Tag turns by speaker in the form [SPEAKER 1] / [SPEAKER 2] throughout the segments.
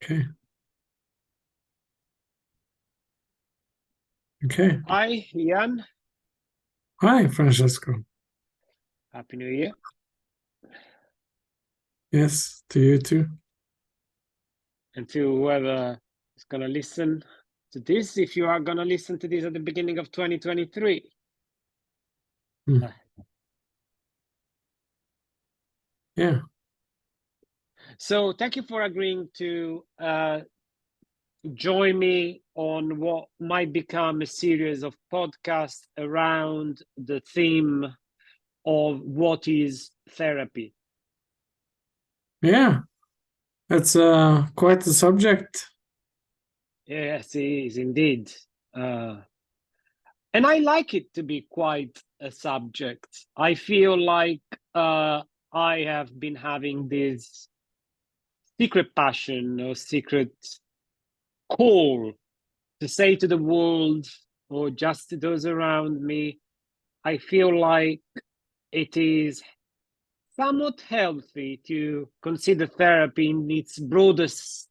[SPEAKER 1] Okay. Okay.
[SPEAKER 2] Hi, Ian.
[SPEAKER 1] Hi, Francesco.
[SPEAKER 2] Happy New Year.
[SPEAKER 1] Yes, to you too.
[SPEAKER 2] And to whoever is going to listen to this, if you are going to listen to this at the beginning of 2023.
[SPEAKER 1] Mm. Yeah.
[SPEAKER 2] So thank you for agreeing to join me on what might become a series of podcasts around the theme of what is therapy.
[SPEAKER 1] Yeah. That's quite a subject.
[SPEAKER 2] Yes, it is indeed. And I like it to be quite a subject. I feel like I have been having this secret passion or secret call to say to the world or just to those around me, I feel like it is somewhat healthy to consider therapy in its broadest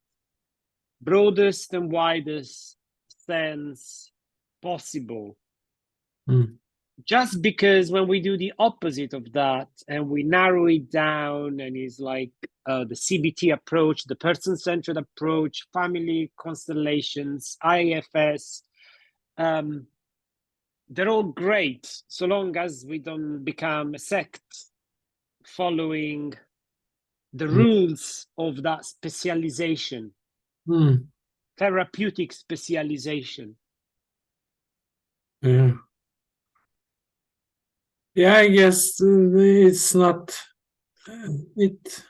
[SPEAKER 2] and widest sense possible.
[SPEAKER 1] Mm.
[SPEAKER 2] Just because when we do the opposite of that and we narrow it down and it's like the CBT approach, the person-centered approach, family constellations, IFS, they're all great so long as we don't become a sect following the
[SPEAKER 1] Mm.
[SPEAKER 2] rules of that specialization,
[SPEAKER 1] Mm.
[SPEAKER 2] therapeutic specialization.
[SPEAKER 1] Yeah. Yeah, I guess it's not it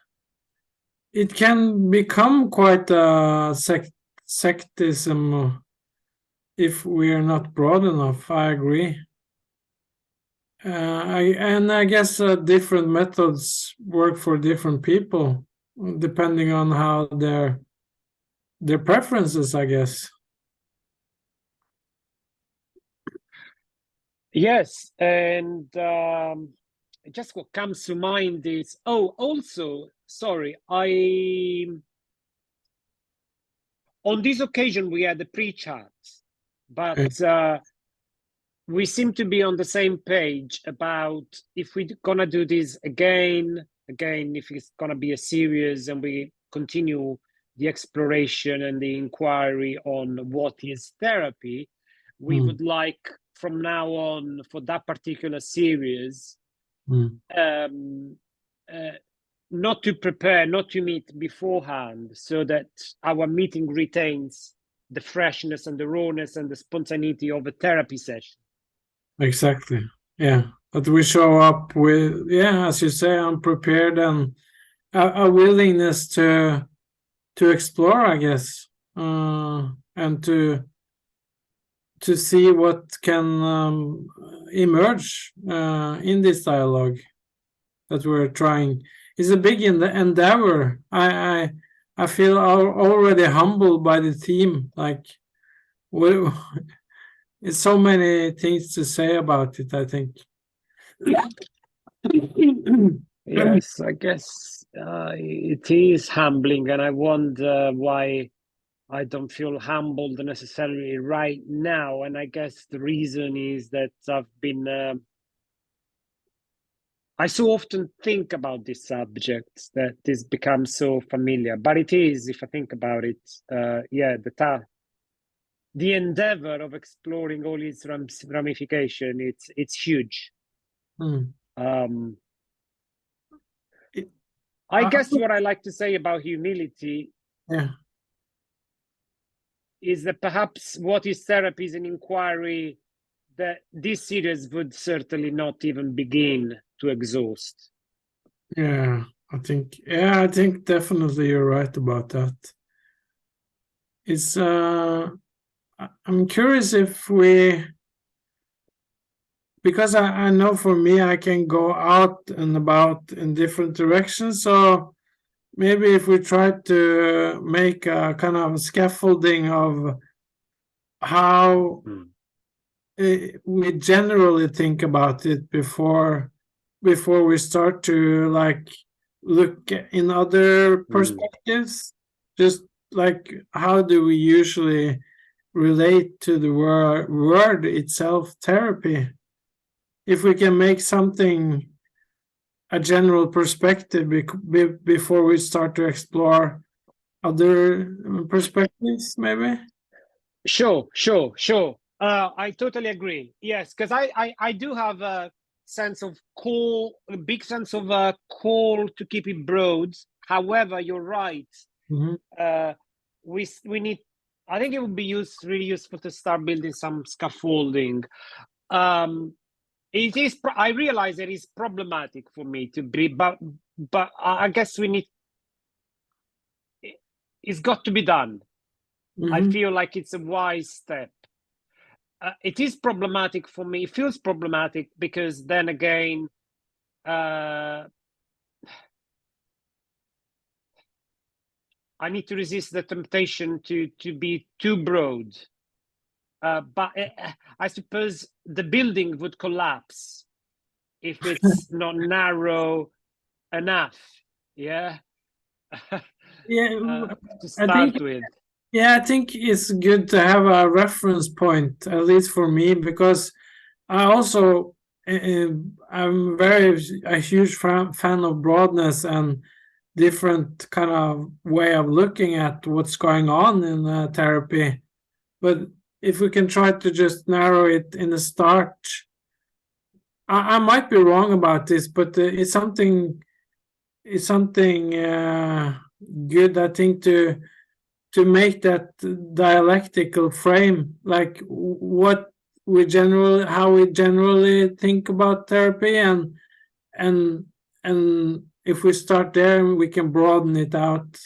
[SPEAKER 1] it can become quite a sectism if we are not broad enough. I agree. I guess different methods work for different people, depending on how their preferences, I guess.
[SPEAKER 2] Yes, and just what comes to mind is, oh, also, sorry, on this occasion we had a pre-chat, but
[SPEAKER 1] Okay.
[SPEAKER 2] we seem to be on the same page about if we're gonna do this again, if it's gonna be a series and we continue the exploration and the inquiry on what is therapy, we
[SPEAKER 1] Mm.
[SPEAKER 2] would like from now on for that particular series
[SPEAKER 1] Mm.
[SPEAKER 2] um, uh, not to prepare, not to meet beforehand, so that our meeting retains the freshness and the rawness and the spontaneity of a therapy session.
[SPEAKER 1] Exactly. Yeah. But we show up with, yeah, as you say, unprepared and a willingness to explore, I guess, and to see what can emerge in this dialogue that we're trying. It's a big endeavor. I feel already humbled by the theme. Like, we, it's so many things to say about it, I think.
[SPEAKER 2] Yes, I guess it is humbling, and I wonder why I don't feel humbled necessarily right now. And I guess the reason is that I've been I so often think about this subject that this becomes so familiar. But it is, if I think about it, yeah, the endeavor of exploring all its ramification, it's huge.
[SPEAKER 1] Hmm.
[SPEAKER 2] Um,
[SPEAKER 1] It-
[SPEAKER 2] I
[SPEAKER 1] I-
[SPEAKER 2] guess what I like to say about humility
[SPEAKER 1] yeah,
[SPEAKER 2] is that perhaps what is therapy is an inquiry that this series would certainly not even begin to exhaust.
[SPEAKER 1] yeah. I think definitely you're right about that. It's I'm curious if we, because I know for me I can go out and about in different directions. So maybe if we try to make a kind of scaffolding of how
[SPEAKER 2] Mm.
[SPEAKER 1] we generally think about it before we start to like look in other
[SPEAKER 2] Mm.
[SPEAKER 1] perspectives, just like how do we usually relate to the word itself, therapy? If we can make something a general perspective before we start to explore other perspectives, maybe.
[SPEAKER 2] Sure. I totally agree. Yes, because I do have a sense of a big sense of a call to keep it broad. However, you're right. We need. I think it would be really useful to start building some scaffolding. It is. I realize it is problematic for me to be, but I guess we need. It's got to be done. I feel like it's a wise step. It is problematic for me. It feels problematic because then again, I need to resist the temptation to be too broad. But I suppose the building would collapse if it's not narrow enough. Yeah.
[SPEAKER 1] Yeah,
[SPEAKER 2] To
[SPEAKER 1] I think.
[SPEAKER 2] start with.
[SPEAKER 1] Yeah, I think it's good to have a reference point, at least for me, because I also I'm a huge fan of broadness and different kind of way of looking at what's going on in therapy. But if we can try to just narrow it in the start, I might be wrong about this, but it's something good, I think, to make that dialectical frame, like how we generally think about therapy, and if we start there, we can broaden it out.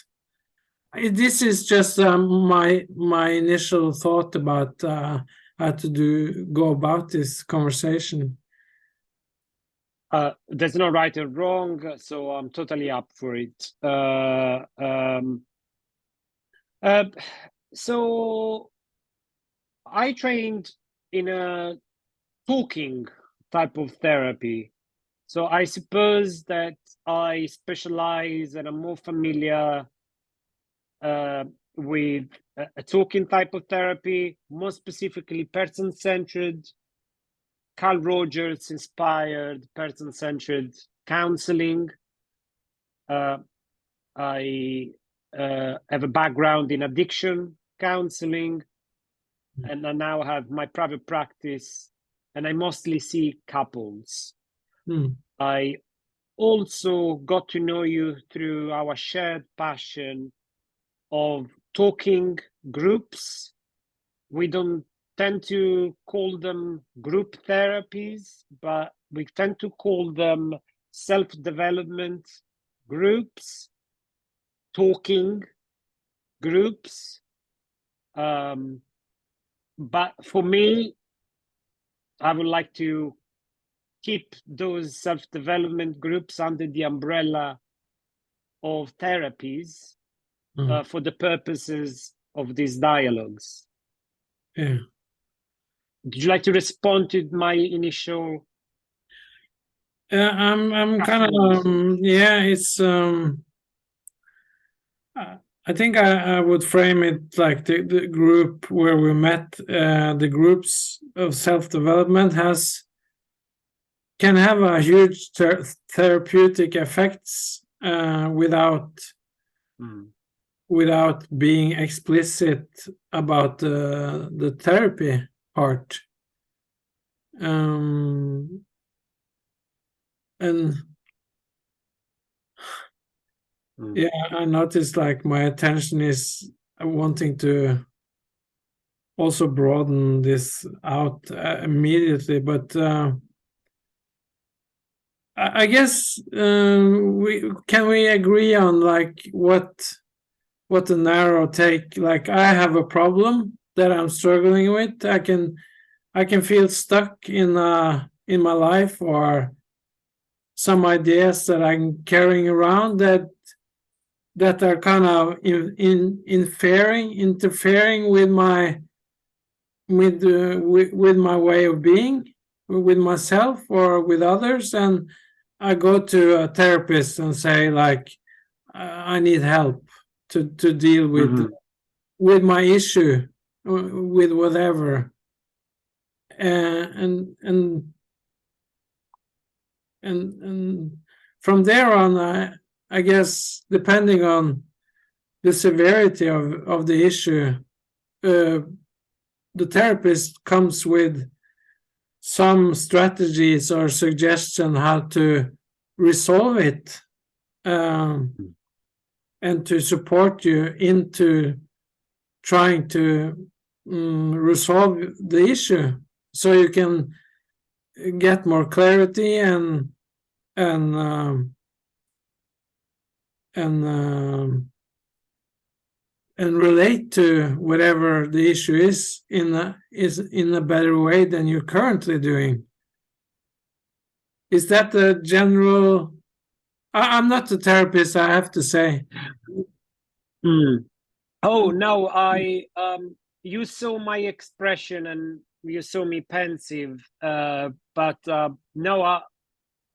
[SPEAKER 1] This is just my initial thought about how to go about this conversation.
[SPEAKER 2] There's no right or wrong, so I'm totally up for it. So I trained in a talking type of therapy. So I suppose that I specialize and I'm more familiar with a talking type of therapy, more specifically person-centered, Carl Rogers inspired person-centered counseling. I have a background in addiction counseling, and I now have my private practice, and I mostly see couples. I also got to know you through our shared passion of talking groups. We don't tend to call them group therapies, but we tend to call them self-development groups, talking groups. But for me, I would like to keep those self-development groups under the umbrella of therapies for the purposes of these dialogues.
[SPEAKER 1] Yeah.
[SPEAKER 2] Did you like to respond to my initial?
[SPEAKER 1] I'm kind of yeah. It's I think I would frame it like the group where we met. The groups of self-development can have a huge therapeutic effects without being explicit about the therapy part. And yeah, I noticed like my attention is wanting to also broaden this out immediately, but I guess we agree on like what the narrow take. Like I have a problem that I'm struggling with. I can feel stuck in my life, or some ideas that I'm carrying around that are kind of interfering with my way of being, with myself or with others, and I go to a therapist and say like I need help to deal with my issue, with whatever, and from there on, I guess, depending on the severity of the issue, the therapist comes with some strategies or suggestion how to resolve it, and to support you into trying to resolve the issue, so you can get more clarity and and relate to whatever the issue is in a better way than you're currently doing. Is that the general? I'm not a therapist, I have to say.
[SPEAKER 2] Oh no, you saw my expression and you saw me pensive, but no,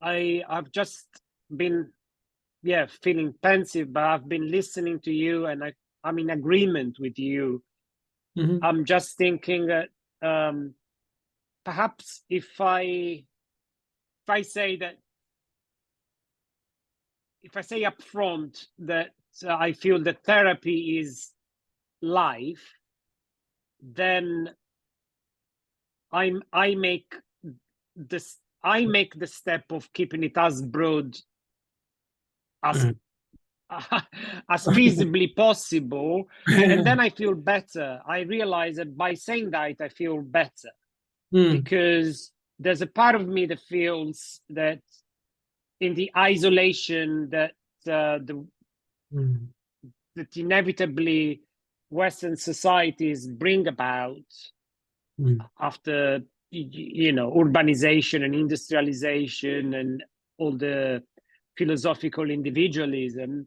[SPEAKER 2] I've just been feeling pensive, but I've been listening to you and I'm in agreement with you. I'm just thinking that perhaps if I say up front that I feel that therapy is life, then I make the step of keeping it as broad as as feasibly possible, and then I feel better. I realize that by saying that I feel better, because there's a part of me that feels that in the isolation that that inevitably Western societies bring about after urbanization and industrialization and all the philosophical individualism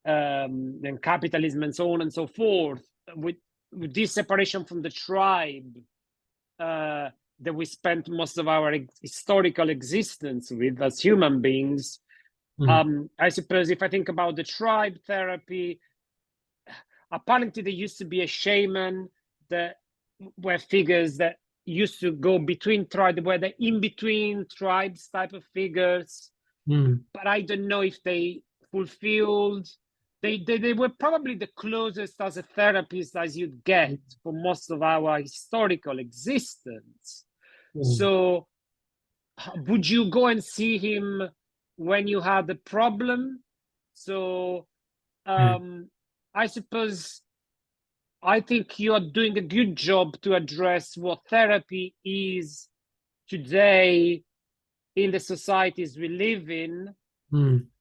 [SPEAKER 2] and capitalism and so on and so forth, with this separation from the tribe that we spent most of our historical existence with as human beings. I suppose if I think about the tribe therapy, apparently there used to be a shaman that were figures that used to go between tribes, were the in-between tribes type of figures. But I don't know if they fulfilled. They were probably the closest as a therapist as you'd get for most of our historical existence. So would you go and see him when you had a problem? So I suppose I think you are doing a good job to address what therapy is today in the societies we live in.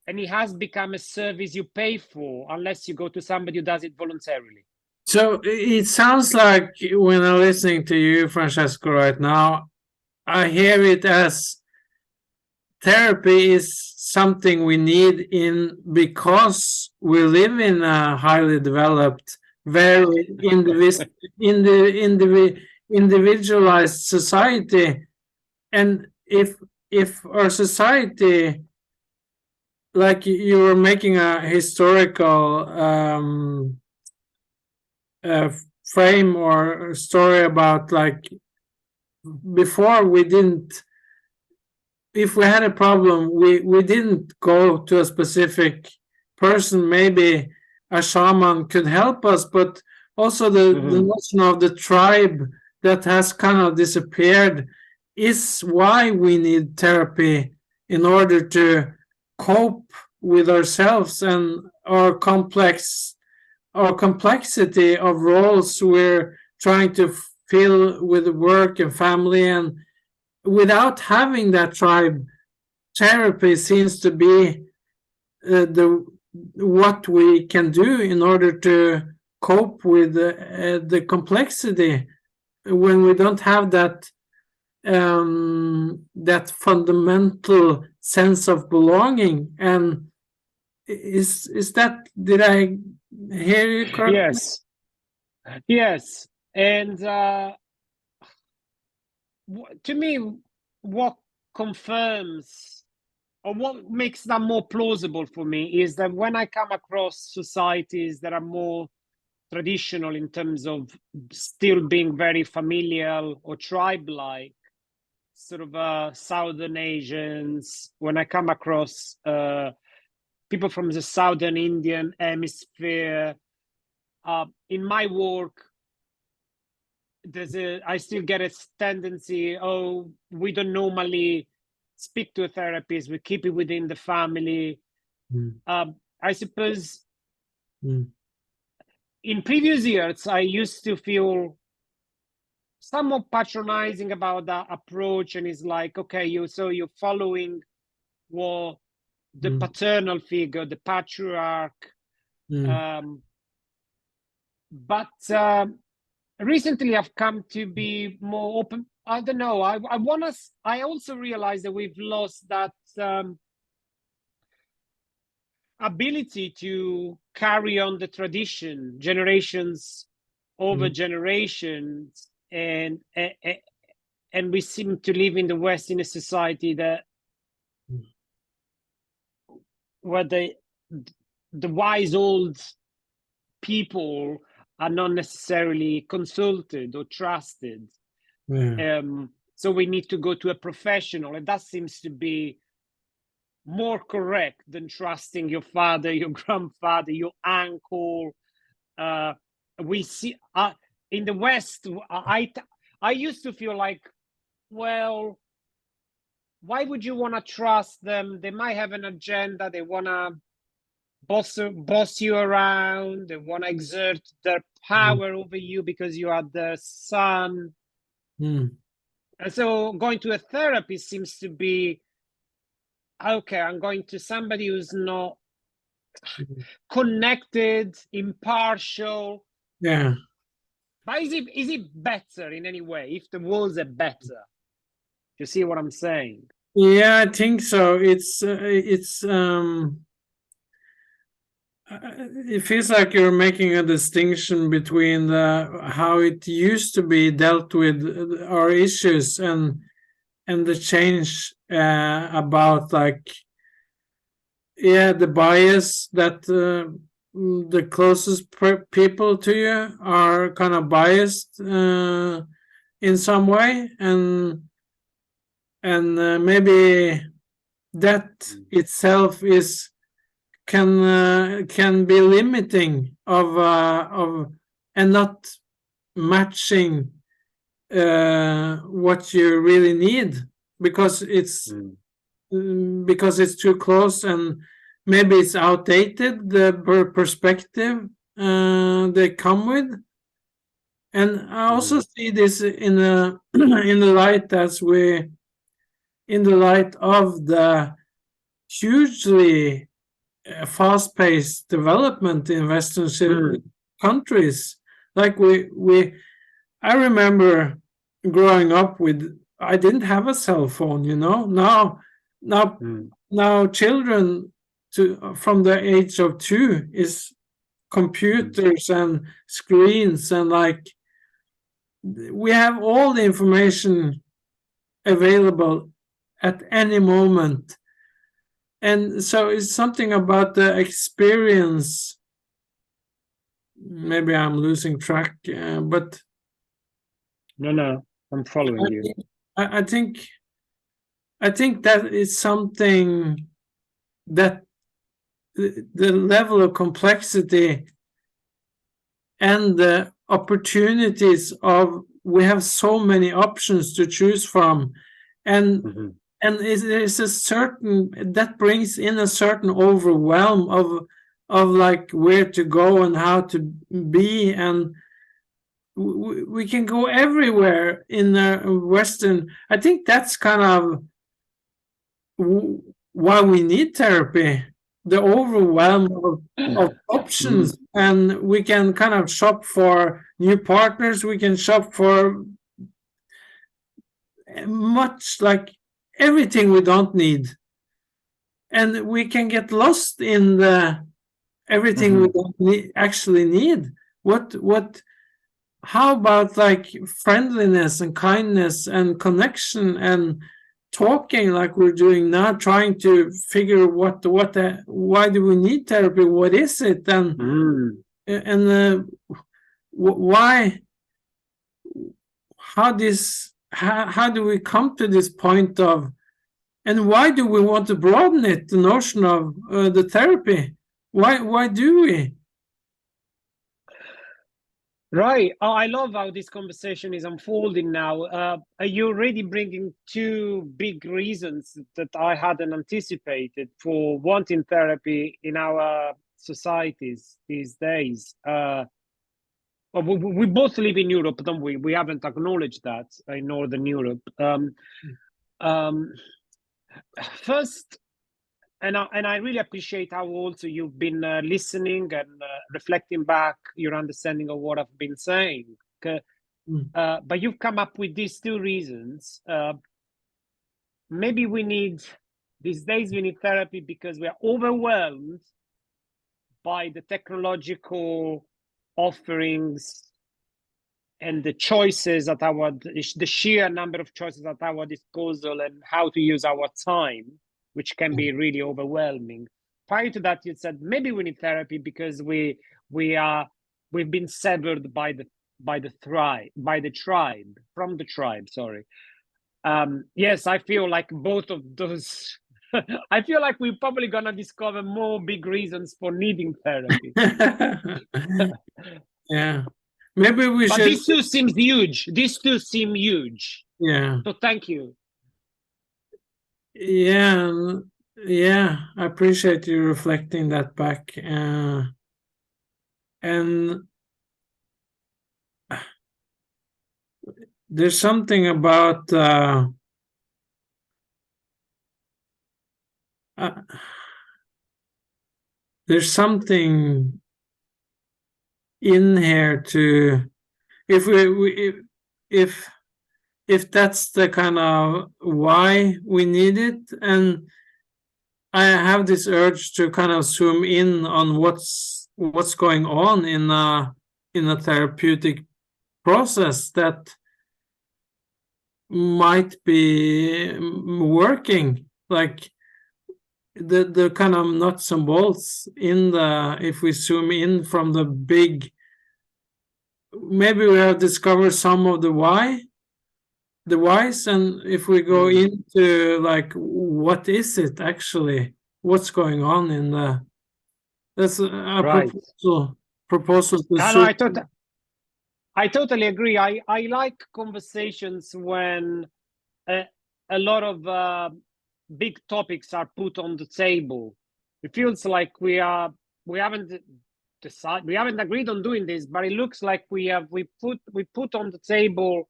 [SPEAKER 2] And it has become a service you pay for unless you go to somebody who does it voluntarily.
[SPEAKER 1] So it sounds like when I'm listening to you, Francesco, right now, I hear it as therapy is something we need because we live in a highly developed, very individualized society. And if our society, like you were making a historical frame or story about, like, before we didn't, if we had a problem, we didn't go to a specific person. Maybe a shaman could help us, but also the notion of the tribe that has kind of disappeared is why we need therapy, in order to cope with ourselves and our complexity of roles we're trying to fill with work and family. And without having that tribe, therapy seems to be what we can do in order to cope with the complexity, when we don't have that that fundamental sense of belonging. And is that, did I hear you correctly?
[SPEAKER 2] Yes. And to me, what confirms or what makes that more plausible for me is that when I come across societies that are more traditional in terms of still being very familial or tribe-like, sort of Southern Asians, when I come across people from the Southern Indian hemisphere, in my work, I still get a tendency, oh, we don't normally speak to a therapist, we keep it within the family. I suppose in previous years, I used to feel somewhat patronizing about that approach, and it's like, okay, you're following what the paternal figure, the patriarch. But recently I've come to be more open. I don't know. I also realize that we've lost that ability to carry on the tradition, generations over generations, and we seem to live in the West in a society that where the wise old people are not necessarily consulted or trusted. So we need to go to a professional, and that seems to be more correct than trusting your father, your grandfather, your uncle. We see in the West, I used to feel like, well, why would you want to trust them? They might have an agenda. They want to boss you around. They want to exert their power over you because you are their son. And so going to a therapist seems to be, okay, I'm going to somebody who's not connected, impartial.
[SPEAKER 1] Yeah.
[SPEAKER 2] But is it better in any way? If the was a better, you see what I'm saying?
[SPEAKER 1] Yeah, I think so. It feels like you're making a distinction between how it used to be dealt with our issues and the change about like the bias that the closest people to you are kind of biased in some way, and maybe that itself can be limiting of and not matching what you really need because it's too close, and maybe it's outdated, the perspective they come with. And I also see this in the in the light of the hugely fast-paced development in Western countries. Like I remember growing up with, I didn't have a cell phone, Now children from the age of 2 is computers and screens, and like we have all the information available at any moment. And so it's something about the experience. Maybe I'm losing track, but
[SPEAKER 2] no, I'm following you.
[SPEAKER 1] I think that is something that the level of complexity and the opportunities of, we have so many options to choose from, and there's a certain, that brings in a certain overwhelm of like where to go and how to be, and we can go everywhere in the Western. I think that's kind of why we need therapy, the overwhelm of options. And we can kind of shop for new partners, we can shop for much, like everything we don't need, and we can get lost in the everything we don't actually need. How about like friendliness and kindness and connection and talking like we're doing now, trying to figure why do we need therapy, what is it, and why, how do we come to this point of, and why do we want to broaden it, the notion of the therapy? Why do we?
[SPEAKER 2] Right. Oh, I love how this conversation is unfolding now. Are you already bringing two big reasons that I hadn't anticipated for wanting therapy in our societies these days? Well, we both live in Europe, don't we? We haven't acknowledged that in Northern Europe. Um, First, and I really appreciate how also you've been listening and reflecting back your understanding of what I've been saying. But you've come up with these two reasons. Maybe these days we need therapy because we are overwhelmed by the technological offerings and the choices at the sheer number of choices at our disposal, and how to use our time, which can be really overwhelming. Prior to that, you said maybe we need therapy because we've been severed by the tribe. Sorry. Yes, I feel like both of those. I feel like we're probably gonna discover more big reasons for needing therapy.
[SPEAKER 1] Yeah, maybe we
[SPEAKER 2] But
[SPEAKER 1] should.
[SPEAKER 2] these two seems huge. These two seem huge.
[SPEAKER 1] Yeah,
[SPEAKER 2] So thank you.
[SPEAKER 1] yeah, yeah. I appreciate you reflecting that back, and there's something about there's something in here to, if if that's the kind of why we need it, and I have this urge to kind of zoom in on what's going on in a therapeutic process that might be working, like the kind of nuts and bolts in the, if we zoom in from the big, maybe we have discovered some of the whys, and if we go into like what is it actually, what's going on in the, that's a
[SPEAKER 2] Right.
[SPEAKER 1] proposal to
[SPEAKER 2] No, I totally agree. I like conversations when a lot of big topics are put on the table. It feels like we haven't decided, we haven't agreed on doing this, but it looks like we put on the table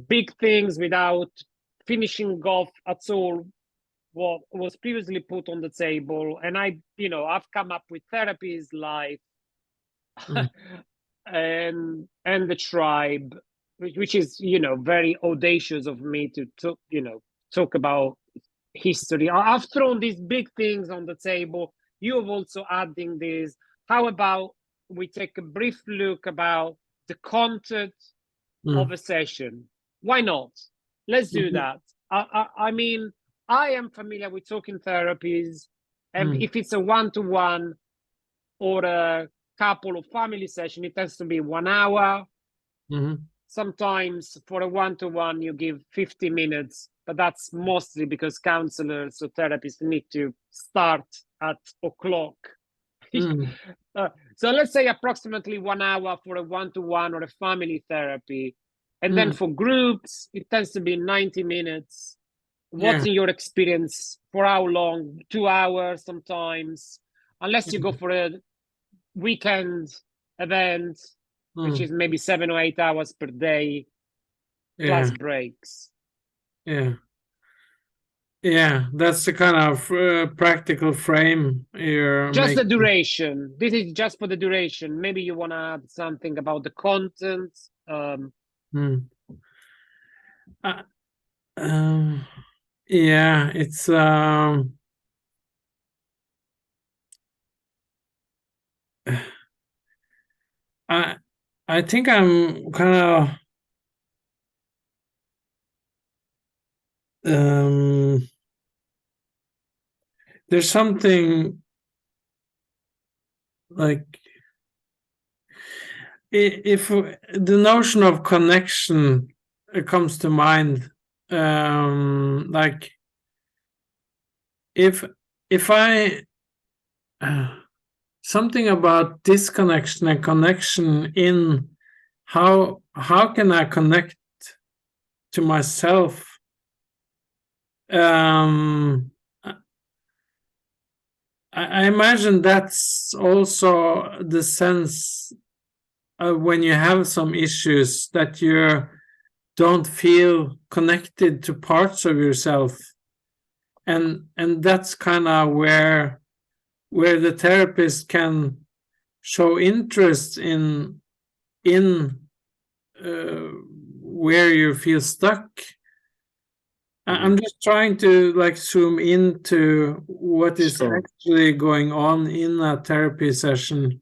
[SPEAKER 2] big things without finishing off at all what was previously put on the table. And I've come up with therapies like and the tribe, which is very audacious of me to talk about history. I've thrown these big things on the table. You have also adding this. How about we take a brief look about the content of a session? Why not? Let's do that. I mean, I am familiar with talking therapies, and if it's a one-to-one or a couple of family session, it tends to be 1 hour. Sometimes for a one-to-one, you give 50 minutes, but that's mostly because counselors or therapists need to start at o'clock. So let's say approximately 1 hour for a one-to-one or a family therapy. And then for groups, it tends to be 90 minutes. What's in your experience? For how long? 2 hours sometimes, unless you go for a weekend event, which is maybe 7 or 8 hours per day, plus breaks.
[SPEAKER 1] Yeah, that's the kind of practical frame you're
[SPEAKER 2] Just the
[SPEAKER 1] making.
[SPEAKER 2] duration. This is just for the duration. Maybe you want to add something about the content.
[SPEAKER 1] Yeah, it's I think I'm kind of there's something like, if the notion of connection comes to mind, like if I something about disconnection and connection in how can I connect to myself. I imagine that's also the sense when you have some issues, that you don't feel connected to parts of yourself, and that's kind of where the therapist can show interest in where you feel stuck. I'm just trying to like zoom into what is actually going on in a therapy session.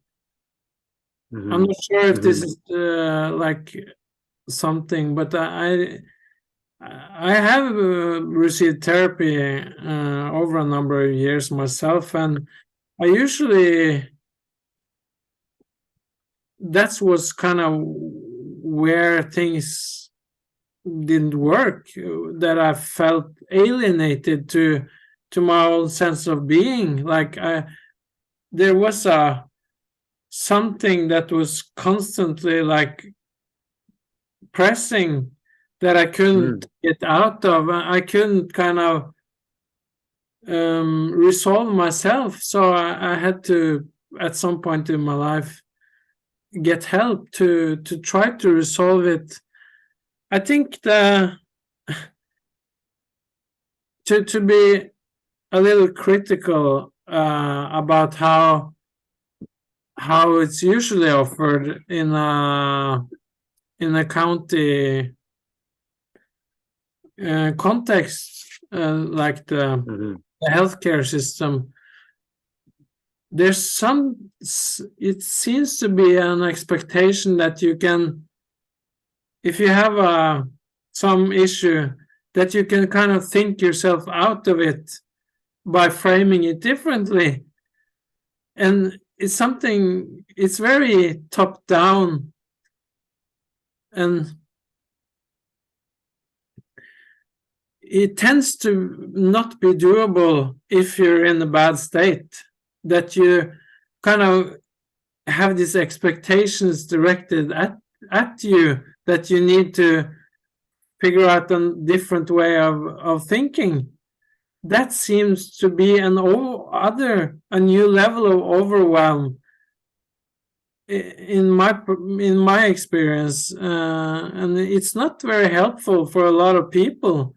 [SPEAKER 1] I'm not sure if this is like something, but I have received therapy over a number of years myself, and I usually, that was kind of where things didn't work, that I felt alienated to my own sense of being. Like there was something that was constantly like pressing, that I couldn't get out of. I couldn't kind of resolve myself. So I had to, at some point in my life, get help to try to resolve it. I think to be a little critical about how it's usually offered in a county context, like the healthcare system. There's it seems to be an expectation that you can, if you have some issue, that you can kind of think yourself out of it by framing it differently. And it's something, it's very top down, and it tends to not be doable if you're in a bad state, that you kind of have these expectations directed at you, that you need to figure out a different way of thinking. That seems to be a new level of overwhelm in my experience, and it's not very helpful for a lot of people.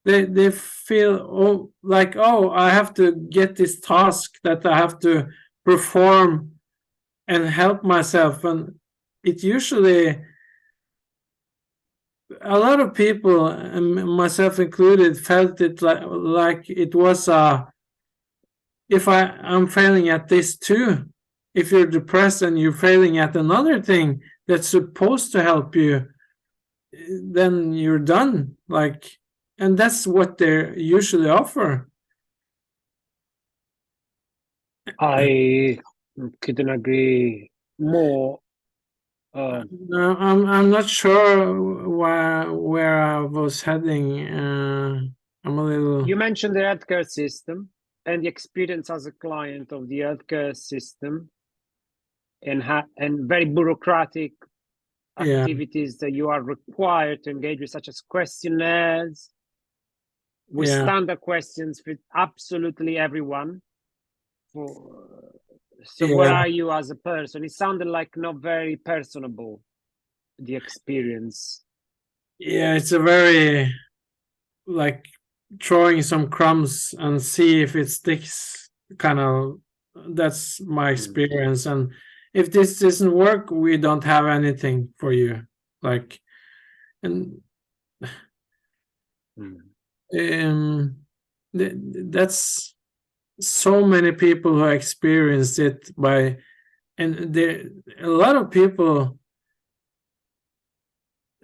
[SPEAKER 1] They feel like, I have to get this task that I have to perform and help myself, and it usually, a lot of people, and myself included, felt it like it was if I'm failing at this too. If you're depressed and you're failing at another thing that's supposed to help you, then you're done. Like, and that's what they usually offer.
[SPEAKER 2] I couldn't agree more.
[SPEAKER 1] I'm not sure where I was heading. I'm a little.
[SPEAKER 2] You mentioned the healthcare system and the experience as a client of the healthcare system, and very bureaucratic activities that you are required to engage with, such as questionnaires, with standard questions with absolutely everyone. So what are you as a person? It sounded like not very personable, the experience.
[SPEAKER 1] Yeah, it's a very, like, throwing some crumbs and see if it sticks kind of. That's my experience. And if this doesn't work, we don't have anything for you. Like, and that's so many people who experienced it and there a lot of people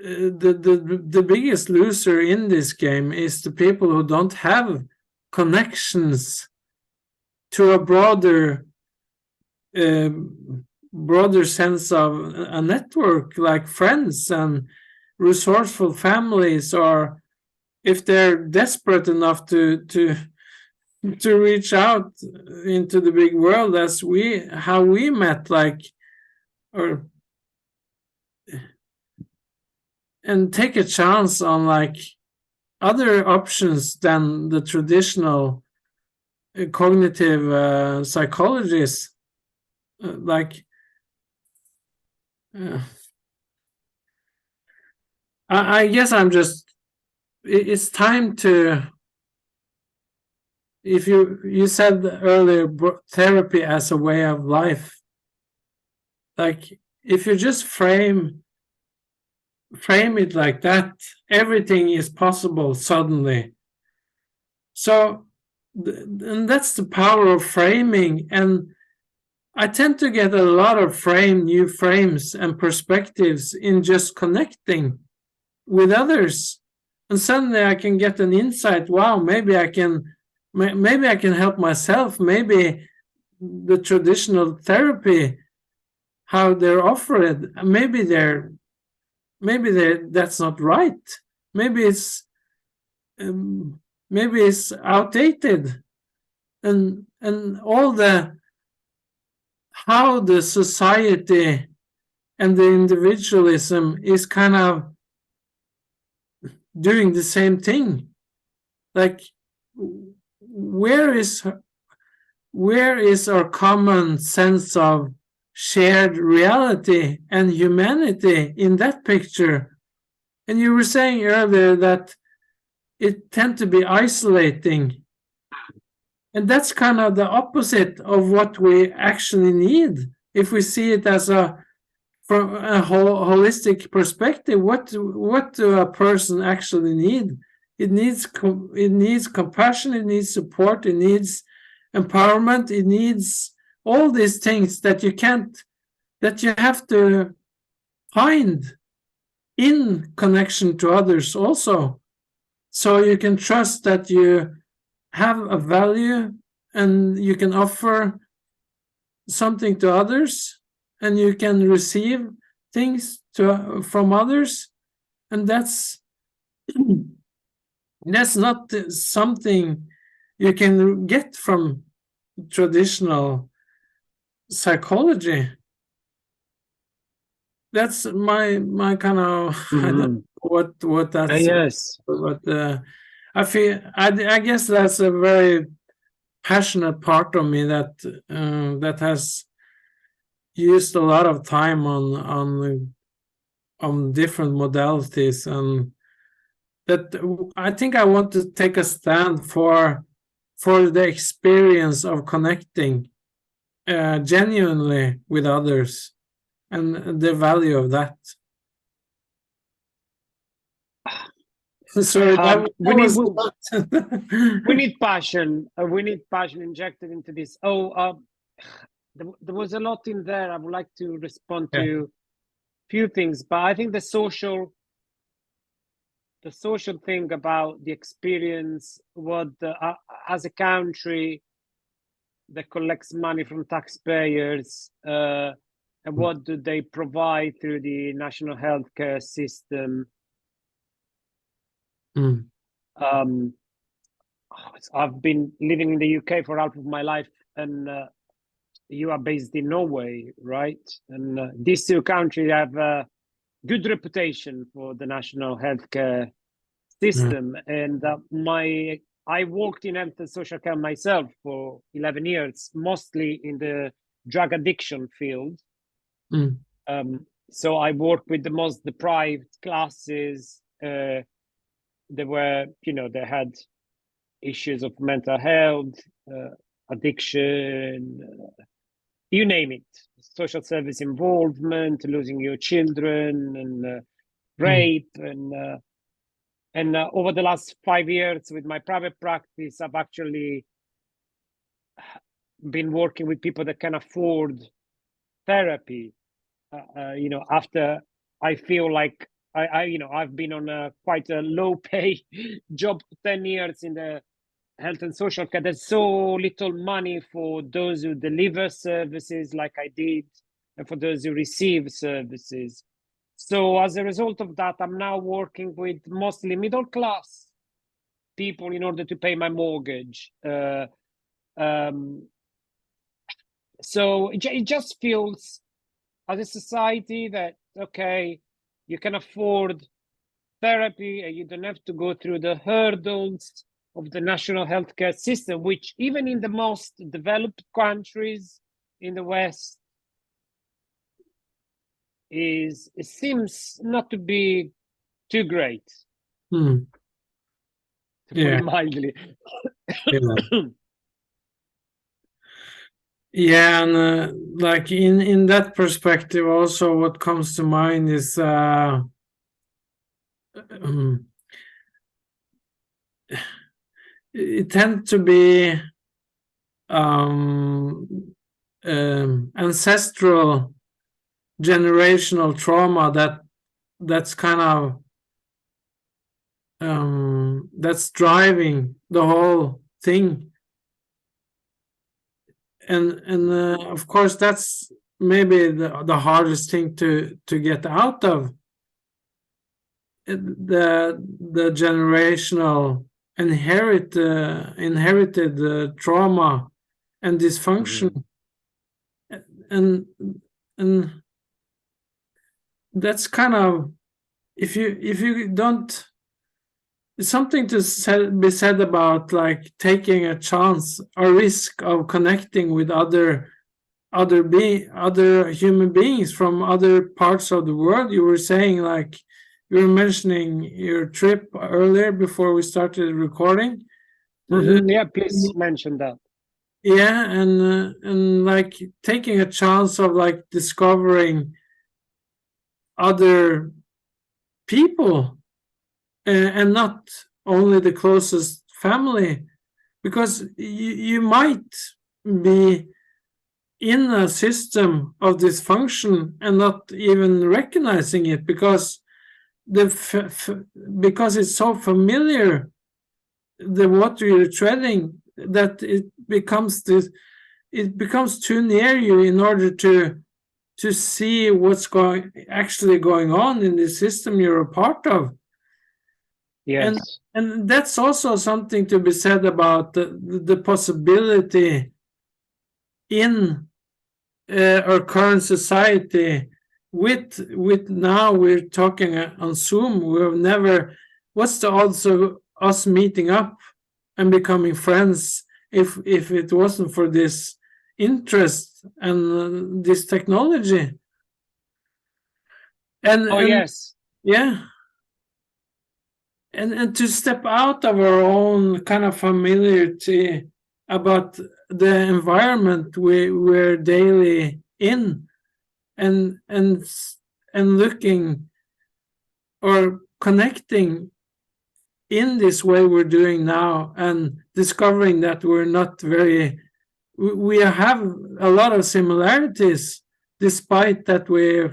[SPEAKER 1] the biggest loser in this game is the people who don't have connections to a broader sense of a network, like friends and resourceful families, or if they're desperate enough to reach out into the big world as how we met, like, or and take a chance on like other options than the traditional cognitive psychologists, like I guess I'm just, it's time to, if you said earlier therapy as a way of life, like if you just frame it like that, everything is possible suddenly. So and that's the power of framing. And I tend to get a lot of new frames and perspectives in just connecting with others, and suddenly I can get an insight. Wow, maybe I can help myself. Maybe the traditional therapy, how they're offered, maybe that's not right. Maybe it's outdated, and all the how the society and the individualism is kind of doing the same thing. Like, where is our common sense of shared reality and humanity in that picture? And you were saying earlier that it tend to be isolating, and that's kind of the opposite of what we actually need. If we see it as from a holistic perspective, what do a person actually need? It needs compassion, it needs support, it needs empowerment, it needs all these things that you have to find in connection to others also, so you can trust that you have a value and you can offer something to others, and you can receive things from others. And that's not something you can get from traditional psychology. That's my kind of I don't know what that's
[SPEAKER 2] yes.
[SPEAKER 1] but I feel I guess that's a very passionate part of me that has used a lot of time on different modalities, and that I think I want to take a stand for the experience of connecting genuinely with others and the value of that. Sorry,
[SPEAKER 2] we need passion. We need passion injected into this. There was a lot in there. I would like to respond to a few things, but I think the social thing about the experience, what as a country that collects money from taxpayers, and what do they provide through the national healthcare system. I've been living in the UK for half of my life, and you are based in Norway, right? And these two countries have a good reputation for the national healthcare system. And I worked in health and social care myself for 11 years, mostly in the drug addiction field. So I worked with the most deprived classes. They had issues of mental health, addiction, you name it, social service involvement, losing your children, and rape. And over the last 5 years with my private practice, I've actually been working with people that can afford therapy. After I feel like I've been on quite a low pay job for 10 years in the health and social care. There's so little money for those who deliver services like I did, and for those who receive services. So as a result of that, I'm now working with mostly middle class people in order to pay my mortgage. So it just feels, as a society, that okay, you can afford therapy and you don't have to go through the hurdles of the national healthcare system, which even in the most developed countries in the West it seems not to be too great,
[SPEAKER 1] Hmm.
[SPEAKER 2] to put it mildly.
[SPEAKER 1] Yeah. Yeah, and like in that perspective, also what comes to mind is it tends to be ancestral generational trauma that's kind of that's driving the whole thing, and of course that's maybe the hardest thing to get out of the generational inherited trauma and dysfunction. and and that's kind of, if you don't, it's something to be said about like taking a chance or risk of connecting with other human beings from other parts of the world. You were saying, like, you were mentioning your trip earlier before we started recording.
[SPEAKER 2] Yeah, please mention that.
[SPEAKER 1] Yeah, and like taking a chance of like discovering other people, and not only the closest family, because you might be in a system of dysfunction and not even recognizing it because because it's so familiar, the water you're treading, that it becomes too near you in order to see what's actually going on in the system you're a part of.
[SPEAKER 2] Yes.
[SPEAKER 1] And that's also something to be said about the possibility in our current society. With now we're talking on Zoom. We've never. What's the odds of us meeting up and becoming friends if it wasn't for this interest and this technology? And
[SPEAKER 2] Yes.
[SPEAKER 1] yeah, and to step out of our own kind of familiarity about the environment we're daily in, and looking or connecting in this way we're doing now, and discovering that we're not very, we have a lot of similarities, despite that we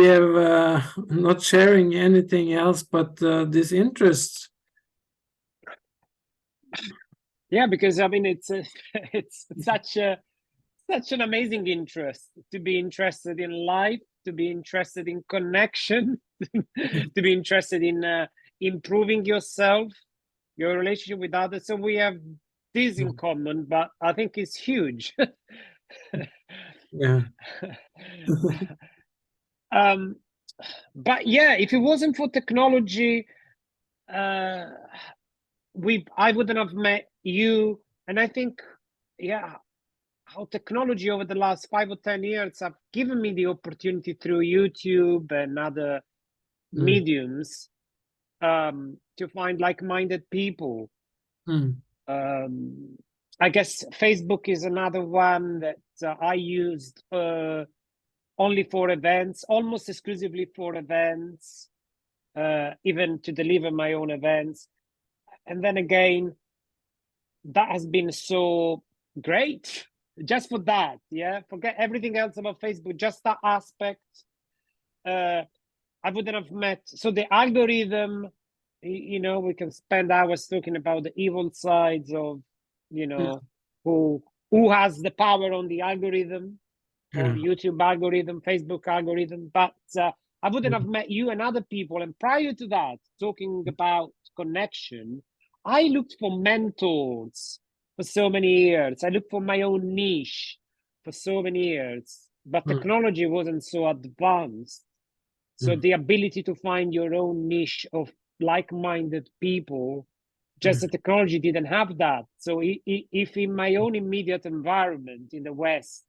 [SPEAKER 1] have not sharing anything else but this interest.
[SPEAKER 2] Yeah, because I mean it's it's such an amazing interest to be interested in life, to be interested in connection, to be interested in improving yourself, your relationship with others. So we have this in common, but I think it's huge.
[SPEAKER 1] Yeah.
[SPEAKER 2] But yeah, if it wasn't for technology, I wouldn't have met you. And I think, yeah, how technology over the last 5 or 10 years have given me the opportunity through YouTube and other mediums to find like-minded people. I guess Facebook is another one that I used only for events, almost exclusively for events, even to deliver my own events. And then again, that has been so great just for that. Yeah, forget everything else about Facebook, just that aspect. I wouldn't have met. So the algorithm, you know, we can spend hours talking about the evil sides of, you know, who has the power on the algorithm, on
[SPEAKER 1] Yeah.
[SPEAKER 2] YouTube algorithm, Facebook algorithm. But I wouldn't have
[SPEAKER 1] Mm,
[SPEAKER 2] met you and other people. And prior to that, talking about connection, I looked for mentors for so many years. I looked for my own niche for so many years, but
[SPEAKER 1] mm,
[SPEAKER 2] technology wasn't so advanced. So
[SPEAKER 1] mm,
[SPEAKER 2] the ability to find your own niche of like-minded people, just
[SPEAKER 1] mm,
[SPEAKER 2] the technology didn't have that. So if in my own immediate environment in the West,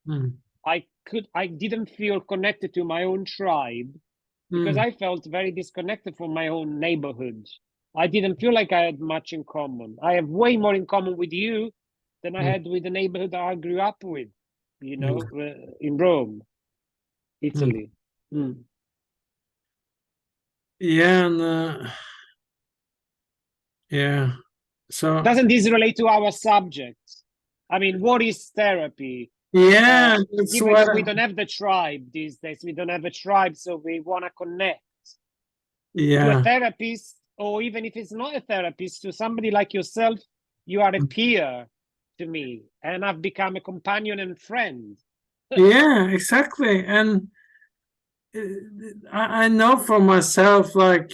[SPEAKER 1] mm,
[SPEAKER 2] I didn't feel connected to my own tribe because
[SPEAKER 1] mm,
[SPEAKER 2] I felt very disconnected from my own neighborhood. I didn't feel like I had much in common. I have way more in common with you than I
[SPEAKER 1] mm,
[SPEAKER 2] had with the neighborhood that I grew up with, you
[SPEAKER 1] mm,
[SPEAKER 2] know, in Rome,
[SPEAKER 1] mm.
[SPEAKER 2] Italy. Mm.
[SPEAKER 1] Yeah, and yeah. So
[SPEAKER 2] Doesn't this relate to our subject? I mean, what is therapy?
[SPEAKER 1] yeah, that's
[SPEAKER 2] Given
[SPEAKER 1] what.
[SPEAKER 2] that we don't have the tribe these days, we don't have a tribe, so we want to connect to a
[SPEAKER 1] Yeah.
[SPEAKER 2] therapist, or even if it's not a therapist, to somebody like yourself. You are a peer to me, and I've become a companion and friend.
[SPEAKER 1] Yeah, exactly. And uh, I know for myself, like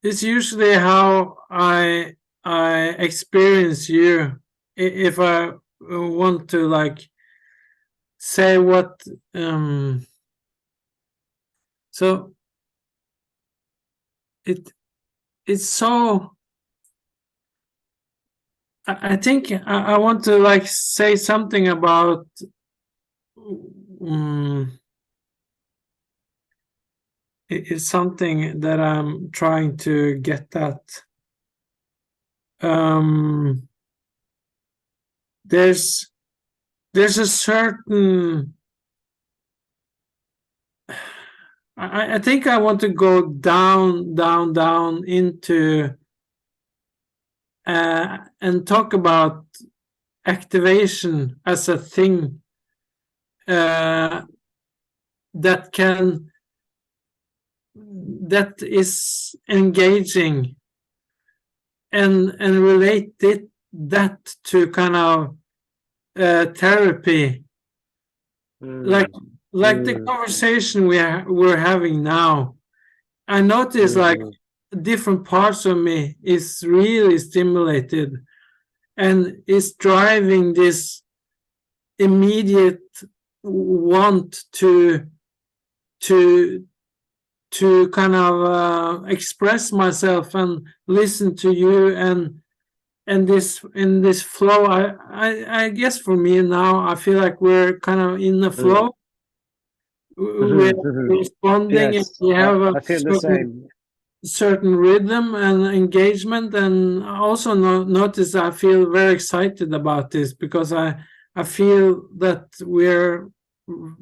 [SPEAKER 1] it's usually how I experience you. If I want to like say what so it it's so I think I want to like say something about um, it's something that I'm trying to get at. Um, there's there's a certain I think I want to go down into and talk about activation as a thing uh, that can that is engaging and relate that to kind of therapy like
[SPEAKER 2] Mm,
[SPEAKER 1] like the
[SPEAKER 2] mm,
[SPEAKER 1] conversation we're having now. I notice like
[SPEAKER 2] mhm,
[SPEAKER 1] different parts of me is really stimulated and is driving this immediate want to to kind of express myself and listen to you and this in this flow. I guess for me now I feel like we're kind of in the
[SPEAKER 2] mm,
[SPEAKER 1] flow. We're
[SPEAKER 2] mhm, mhm.
[SPEAKER 1] responding and
[SPEAKER 2] Yes,
[SPEAKER 1] we have a
[SPEAKER 2] I feel the same.
[SPEAKER 1] certain rhythm and engagement. And I also notice I feel very excited about this because I feel that we're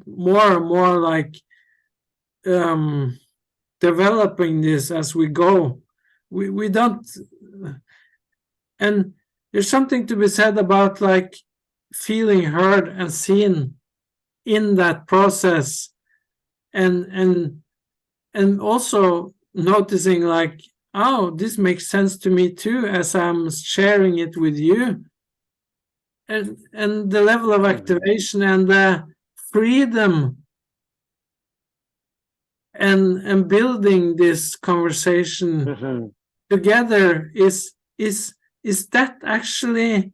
[SPEAKER 1] more and more like um developing this as we go. We don't and there's something to be said about like feeling heard and seen in that process and and also noticing like, oh, this makes sense to me too as I'm sharing it with you. And the level of
[SPEAKER 2] Mhm,
[SPEAKER 1] activation and the freedom and building this conversation
[SPEAKER 2] mhm.
[SPEAKER 1] together is that actually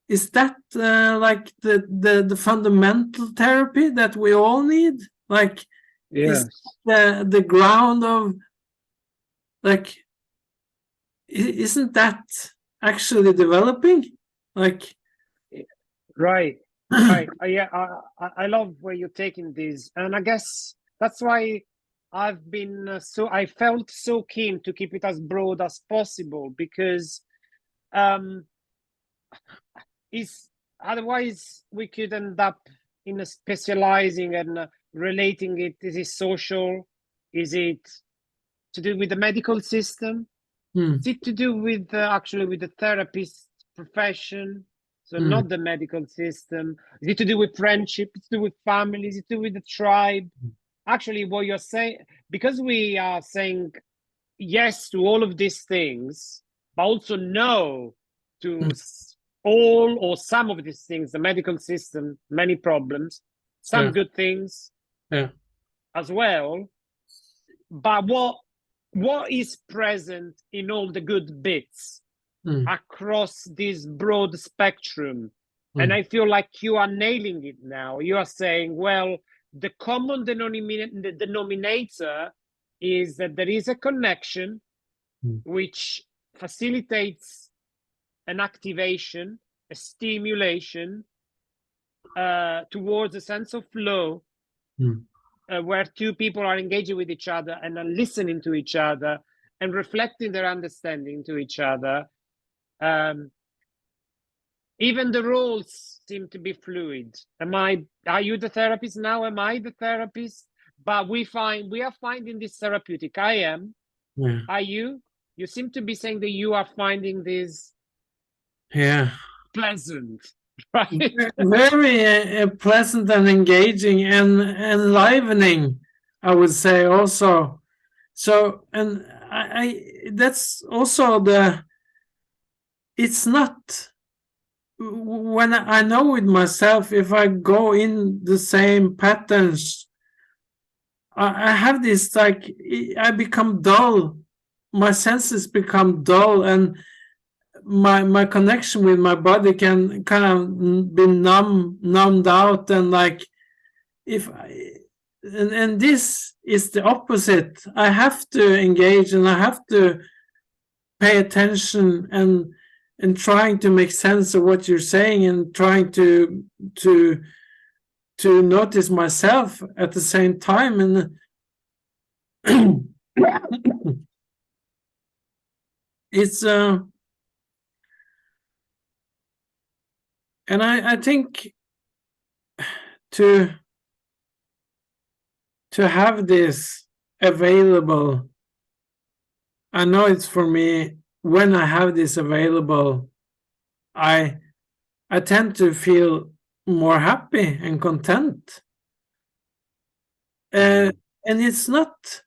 [SPEAKER 1] is that like the fundamental therapy that we all need, like is
[SPEAKER 2] Yes,
[SPEAKER 1] the ground of like isn't that actually developing? Like,
[SPEAKER 2] right, right. Yeah, I love where you're taking this, and I guess that's why I've been I felt so keen to keep it as broad as possible because um, is otherwise we could end up in a specializing and relating it. Is it social? Is it to do with the medical system?
[SPEAKER 1] hmm,
[SPEAKER 2] Is it to do with actually with the therapist profession? So
[SPEAKER 1] hmm,
[SPEAKER 2] not the medical system. Is it to do with friendship? Is it to do with family? Is it to do with the tribe? actually what you're saying, because we are saying yes to all of these things, but also no to all or some of these things, the medical system, many problems, some
[SPEAKER 1] Yeah.
[SPEAKER 2] good things
[SPEAKER 1] Yeah.
[SPEAKER 2] as well. But what is present in all the good bits across this broad spectrum? And I feel like you are nailing it now. You are saying, well, the common denominator is that there is a connection which facilitates an activation, a stimulation towards a sense of flow, where two people are engaging with each other and are listening to each other and reflecting their understanding to each other. Even the roles seem to be fluid. Are you the therapist now? Am I the therapist? But we are finding this therapeutic. I am.
[SPEAKER 1] Yeah.
[SPEAKER 2] Are you? You seem to be saying that you are finding this pleasant, right?
[SPEAKER 1] Very pleasant and engaging and enlivening, I would say also. So, and I that's also it's not, when I know with myself, if I go in the same patterns, I have this, like, I become dull, my senses become dull, and my connection with my body can kind of be numbed out, and like, if I, and this is the opposite. I have to engage, and I have to pay attention, and trying to make sense of what you're saying, and trying to notice myself at the same time. And it's and I think to have this available, I know it's for me, when I have this available, I tend to feel more happy and content. And it's not,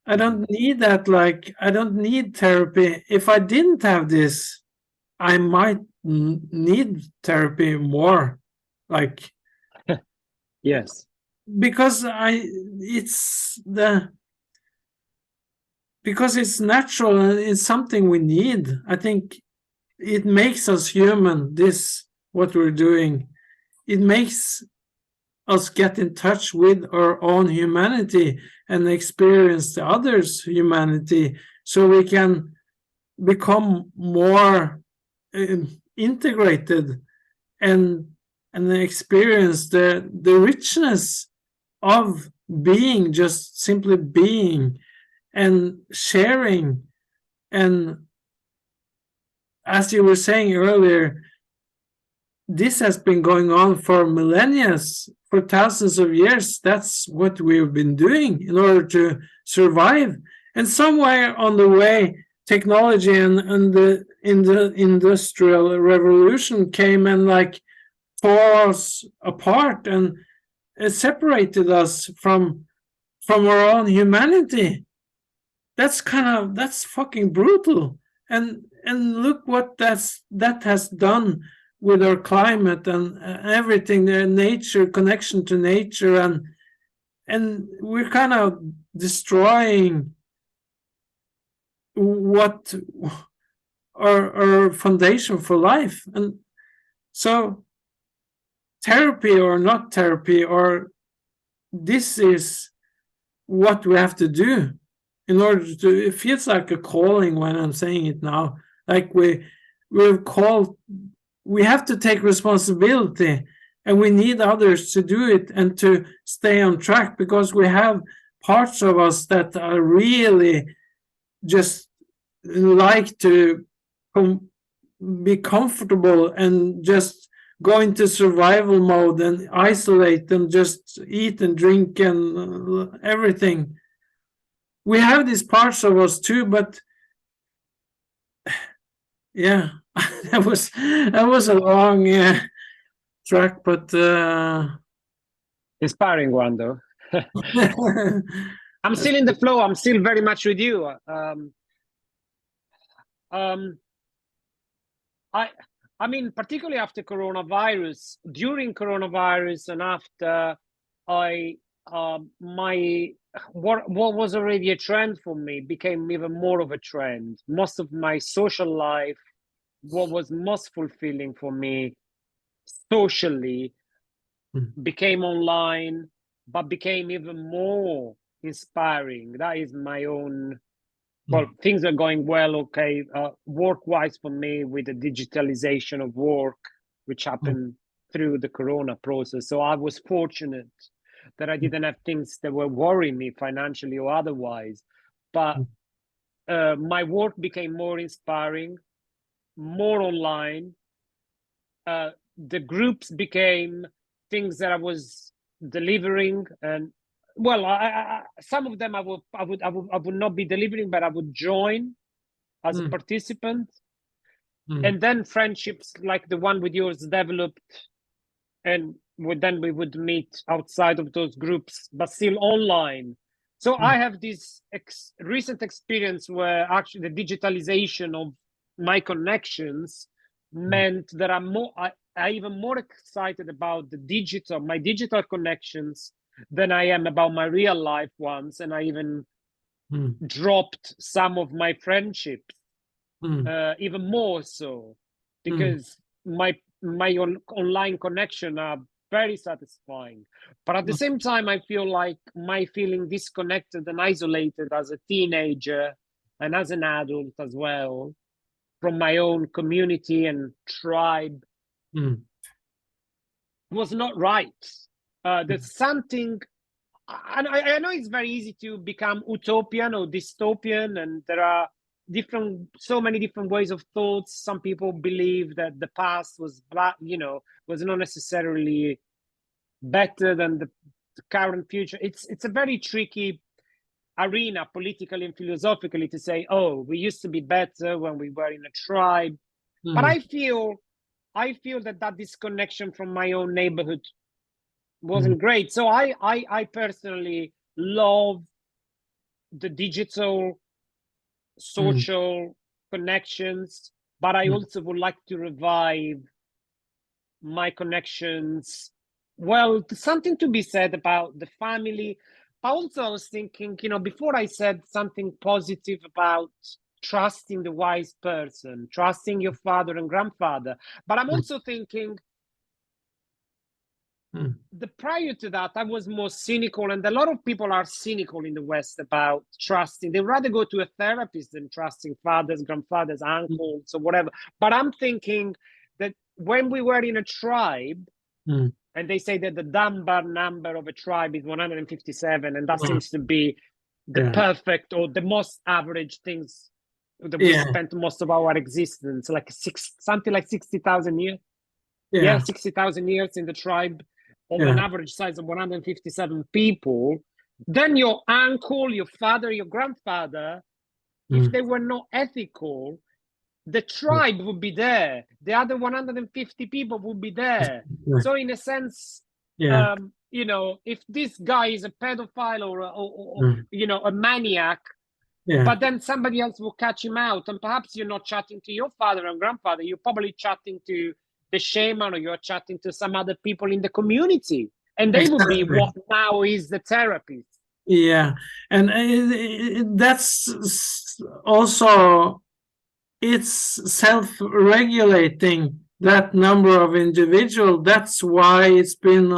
[SPEAKER 1] I don't need that, like, I don't need therapy. If I didn't have this, I might need therapy more, like,
[SPEAKER 2] yes,
[SPEAKER 1] because it's natural, and it's something we need. I think it makes us human, this, what we're doing. It makes us get in touch with our own humanity and experience the other's humanity, so we can become more integrated, and experience the richness of being, just simply being and sharing. And as you were saying earlier, this has been going on for millennia, for thousands of years. That's what we've been doing in order to survive. And somewhere on the way, technology and the industrial revolution came and, like, tore us apart, and it separated us from our own humanity. That's fucking brutal. And look what that has done with our climate and everything, the nature, connection to nature, and we're kind of destroying what our foundation for life. And so, therapy or not therapy, or this is what we have to do in order to, it feels like a calling when I'm saying it now, like we're called, we have to take responsibility, and we need others to do it and to stay on track, because we have parts of us that are really just like to be comfortable and just go into survival mode and isolate and just eat and drink and everything. We have these parts of us too, but yeah, that was a long track, but
[SPEAKER 2] inspiring one though. I'm still in the flow. I'm still very much with you. I mean, particularly after coronavirus, during coronavirus, and after I what was already a trend for me became even more of a trend. Most of my social life, what was most fulfilling for me socially, became online, but became even more inspiring. That is my own. Well, things are going well, okay. Work-wise for me, with the digitalization of work, which happened through the Corona process. So I was fortunate that I didn't have things that were worrying me financially or otherwise. But my work became more inspiring, more online. The groups became things that I was delivering, and well, some of them I would not be delivering, but I would join as a participant. And then friendships like the one with yours developed, and then we would meet outside of those groups, but still online. So I have this recent experience where actually the digitalization of my connections meant that I even more excited about my digital connections than I am about my real life ones. And I even dropped some of my friendships, even more so, because my online connection are very satisfying. But at the same time, I feel like my feeling disconnected and isolated as a teenager and as an adult as well from my own community and tribe was not right. There's something, and I know it's very easy to become utopian or dystopian, and there are so many different ways of thoughts. Some people believe that the past was was not necessarily better than the current future. It's a very tricky arena, politically and philosophically, to say, oh, we used to be better when we were in a tribe. But I feel that disconnection from my own neighborhood wasn't great. So I personally love the digital social connections, but I also would like to revive my connections. Well, something to be said about the family. But also I was thinking, before I said something positive about trusting the wise person, trusting your father and grandfather, but I'm also thinking the prior to that, I was more cynical, and a lot of people are cynical in the West about trusting. They rather go to a therapist than trusting fathers, grandfathers, uncles, or whatever. But I'm thinking that when we were in a tribe, and they say that the Dunbar number of a tribe is 157, and that seems to be the perfect or the most average things that we spent most of our existence, like something like 60,000 years. Yeah, 60,000 years in the tribe, of an average size of 157 people. Then your uncle, your father, your grandfather, if they were not ethical, the tribe would be there. The other 150 people would be there. So in a sense, if this guy is a pedophile or a maniac, but then somebody else will catch him out, and perhaps you're not chatting to your father and grandfather, you're probably chatting to the shaman, or you're chatting to some other people in the community, and they will be what now is the therapist.
[SPEAKER 1] Yeah, and that's also, it's self-regulating, that number of individuals. That's why it's been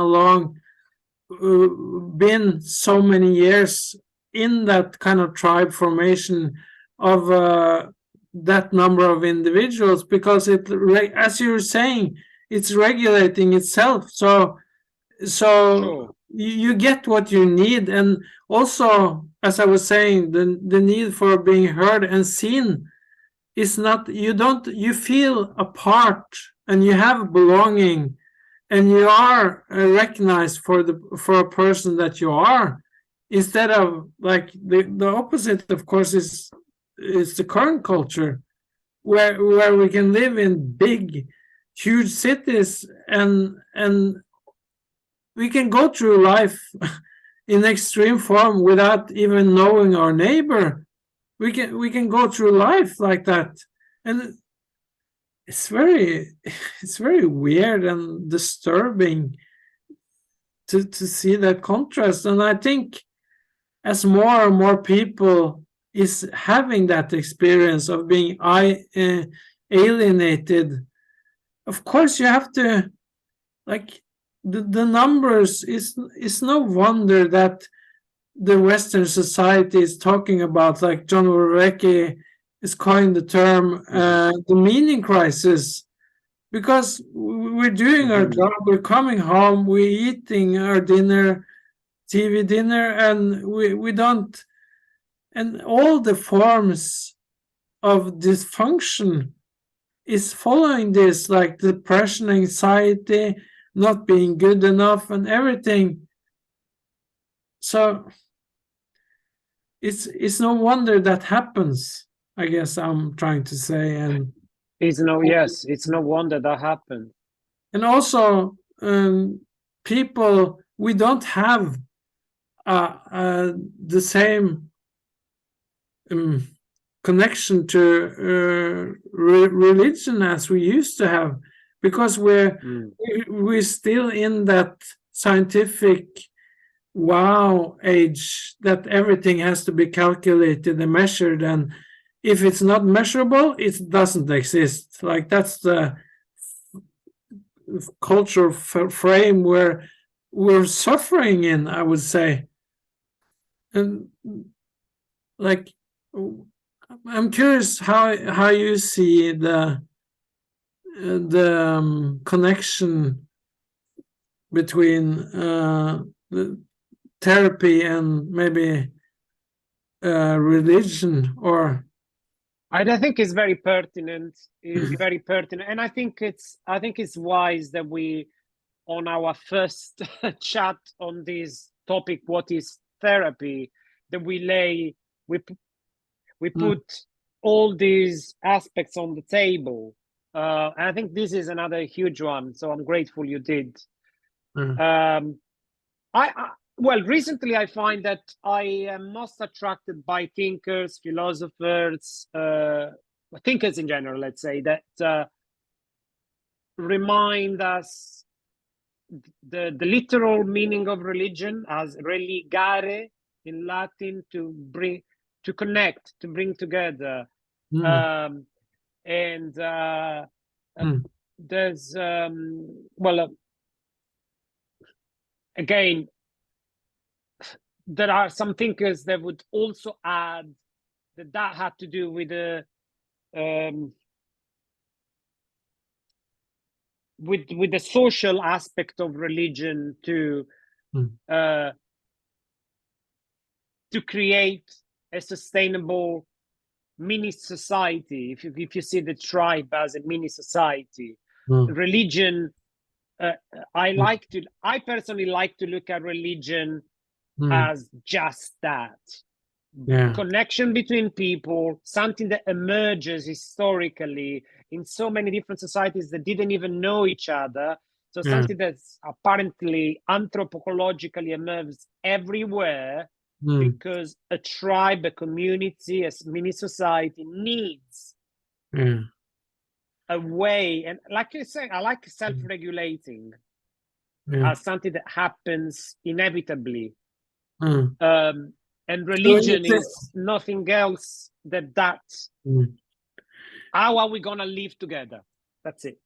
[SPEAKER 1] been so many years in that kind of tribe formation of that number of individuals, because as you're saying, it's regulating itself. So
[SPEAKER 2] Sure.
[SPEAKER 1] you get what you need. And also, as I was saying, the need for being heard and seen is not, you feel a part, and you have belonging, and you are recognized for a person that you are, instead of like the opposite, of course, is the current culture, where we can live in big, huge cities, and we can go through life in extreme form without even knowing our neighbor. We can go through life like that, and it's very weird and disturbing to see that contrast. And I think as more and more people is having that experience of being alienated, of course you have to, like, the numbers is no wonder that the Western society is talking about, like John Verrecki is coined the term the meaning crisis, because we're doing our job, we're coming home, we're eating our dinner, TV dinner, and we don't, and all the forms of dysfunction is following this, like depression, anxiety, not being good enough, and everything. So it's no wonder that happens, I guess I'm trying to say. And
[SPEAKER 2] it's no wonder that happened.
[SPEAKER 1] And also, people, we don't have the same connection to religion as we used to have, because we're still in that scientific wow age that everything has to be calculated and measured, and if it's not measurable, it doesn't exist. Like, that's the cultural frame where we're suffering in, I would say. And, like, I'm curious how you see the connection between the therapy and maybe religion, or
[SPEAKER 2] I think it's very pertinent. It's very pertinent, and I think it's wise that we, on our first chat on this topic, what is therapy, that we put all these aspects on the table. And I think this is another huge one. So I'm grateful you did. Well, recently I find that I am most attracted by thinkers, philosophers, thinkers in general, let's say, that remind us the literal meaning of religion as religare in Latin, to connect, to bring together. And there's, again, there are some thinkers that would also add that had to do with the with the social aspect of religion to create a sustainable mini society. If you see the tribe as a mini society, religion, I personally like to look at religion as just that. Connection between people, something that emerges historically in so many different societies that didn't even know each other. So something that's apparently anthropologically emerges everywhere, because a tribe, a community, a mini society needs a way. And like you say, I like self-regulating as something that happens inevitably. And religion is nothing else than that. How are we gonna live together? That's it.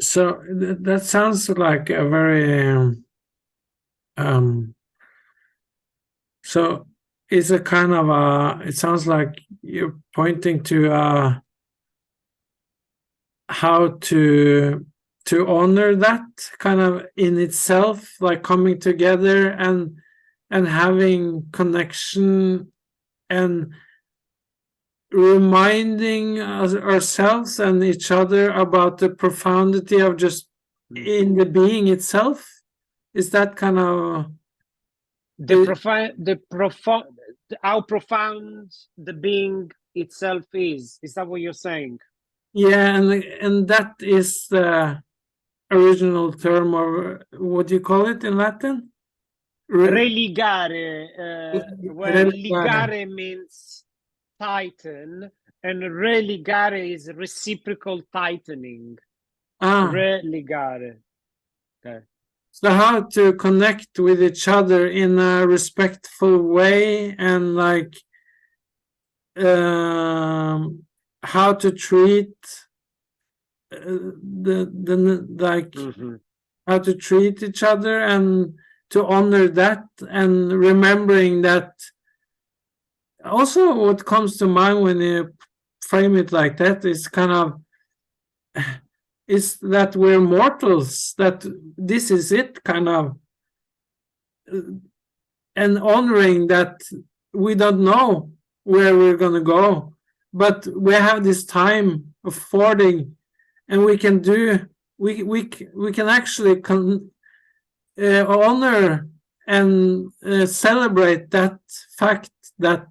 [SPEAKER 1] So that sounds like a very so it's a kind of it sounds like you're pointing to how to honor that kind of in itself, like coming together and having connection and reminding ourselves and each other about the profundity of just in the being itself. Is that kind of
[SPEAKER 2] how profound the being itself is? Is that what you're saying?
[SPEAKER 1] Yeah, and that is the original term, or what do you call it in Latin?
[SPEAKER 2] religare, where
[SPEAKER 1] religare.
[SPEAKER 2] ligare means tighten, and religare is reciprocal tightening.
[SPEAKER 1] Ah,
[SPEAKER 2] Religare. Okay.
[SPEAKER 1] so how to connect with each other in a respectful way, and like how to treat the like how to treat each other, and to honor that, and remembering that. Also, what comes to mind when you frame it like that is kind of is that we're mortals, that this is it, kind of, and honoring that we don't know where we're going to go, but we have this time affording, and we can do, we can actually honor and celebrate that fact that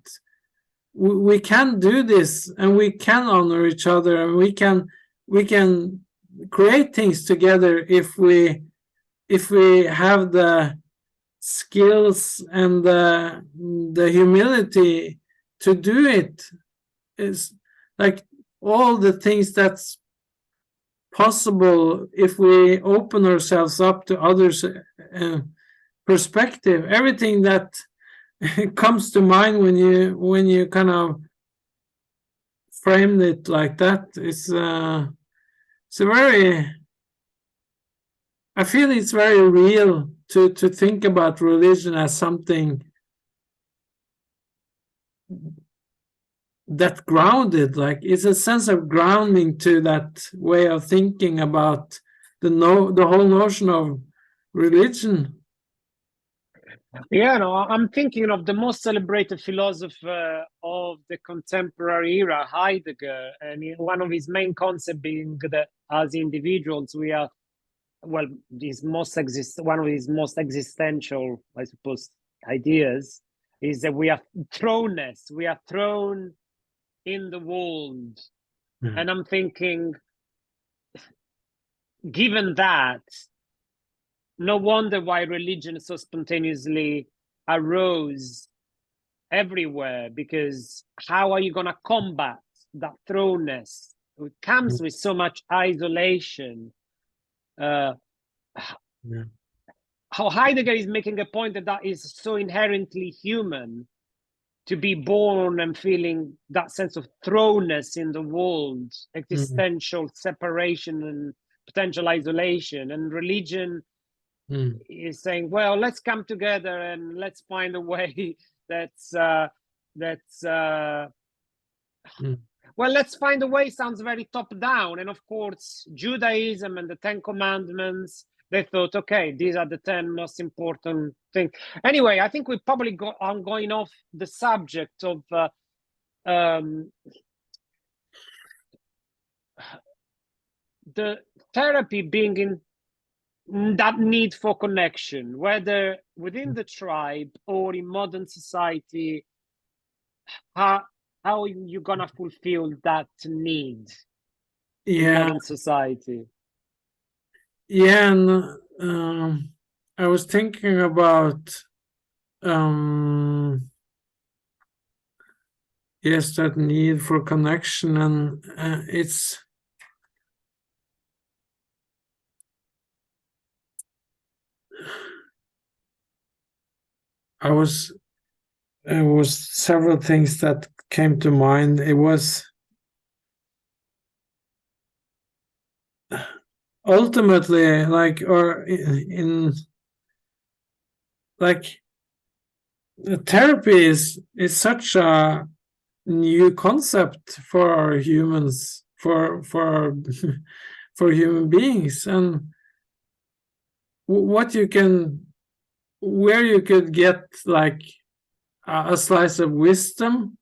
[SPEAKER 1] we can do this, and we can honor each other, and we can create things together if we have the skills and the humility to do it. Is like all the things that's possible if we open ourselves up to others' perspective. Everything that comes to mind when you kind of framed it like that is it's a very, I feel it's very real to think about religion as something that grounded, like it's a sense of grounding to that way of thinking about the whole notion of religion.
[SPEAKER 2] Yeah, no, I'm thinking of the most celebrated philosopher of the contemporary era, Heidegger, and one of his main concepts being that as individuals we are, well, one of his most existential, I suppose, ideas is that we are thrownness. We are thrown in the world, and I'm thinking, given that, no wonder why religion so spontaneously arose everywhere, because how are you going to combat that thrownness? It comes with so much isolation. How Heidegger is making a point that is so inherently human, to be born and feeling that sense of thrownness in the world, existential separation and potential isolation. And religion is saying, well, let's come together and let's find a way well, let's find a way sounds very top down. And of course, Judaism and the 10 Commandments, they thought, okay, these are the 10 most important things. Anyway, I think we probably I'm going off the subject of the therapy being in that need for connection, whether within the tribe or in modern society. How are you gonna fulfill that need in modern society?
[SPEAKER 1] Yeah, and I was thinking about yes, that need for connection, and it's there was several things that came to mind. It was ultimately like, or in like, therapy is such a new concept for humans, for for human beings, and what you can, where you could get like a slice of wisdom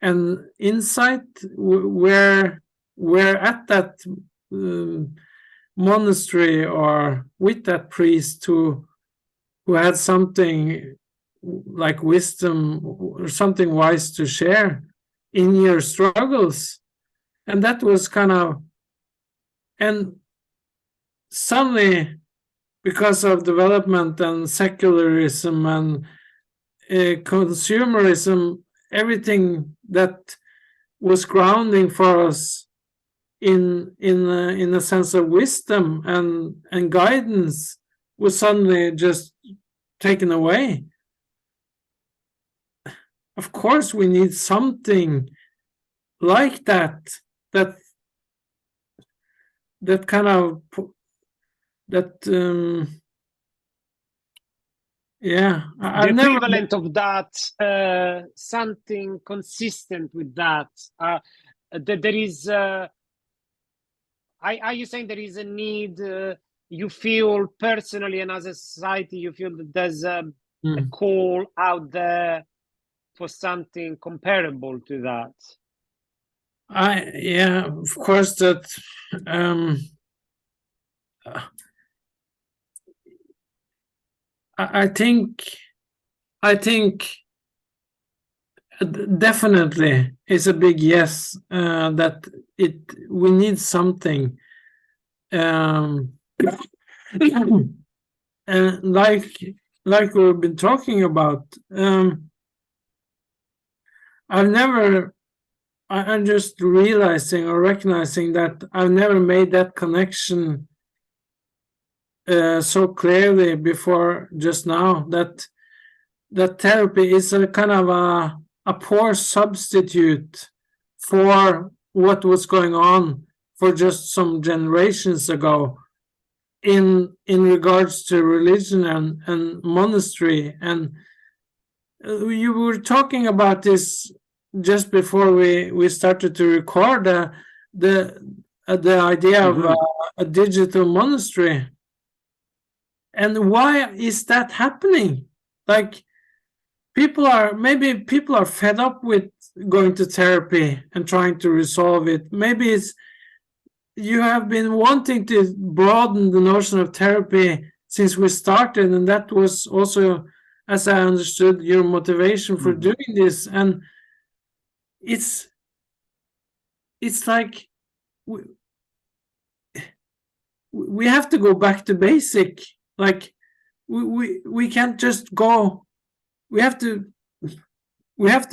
[SPEAKER 1] and insight, where at that monastery, or with that priest who had something like wisdom or something wise to share in your struggles. And that was kind of, and suddenly because of development and secularism and consumerism, everything that was grounding for us in a sense of wisdom and guidance was suddenly just taken away. Of course, we need something like that kind of that yeah,
[SPEAKER 2] The
[SPEAKER 1] I've never
[SPEAKER 2] equivalent of that, something consistent with that. There is. Are you saying there is a need? You feel personally, and as a society, you feel that there's a call out there for something comparable to that.
[SPEAKER 1] Yeah, of course that I think definitely is a big yes, that we need something, and like we've been talking about. I'm just realizing or recognizing that I've never made that connection so clearly before just now, that therapy is a kind of a poor substitute for what was going on for just some generations ago in regards to religion and monastery. And you were talking about this just before we started to record, the idea of a digital monastery. And why is that happening? Like, maybe people are fed up with going to therapy and trying to resolve it. Maybe it's you have been wanting to broaden the notion of therapy since we started, and that was also, as I understood, your motivation for doing this. And it's like we have to go back to basic. Like we can't just go. We have to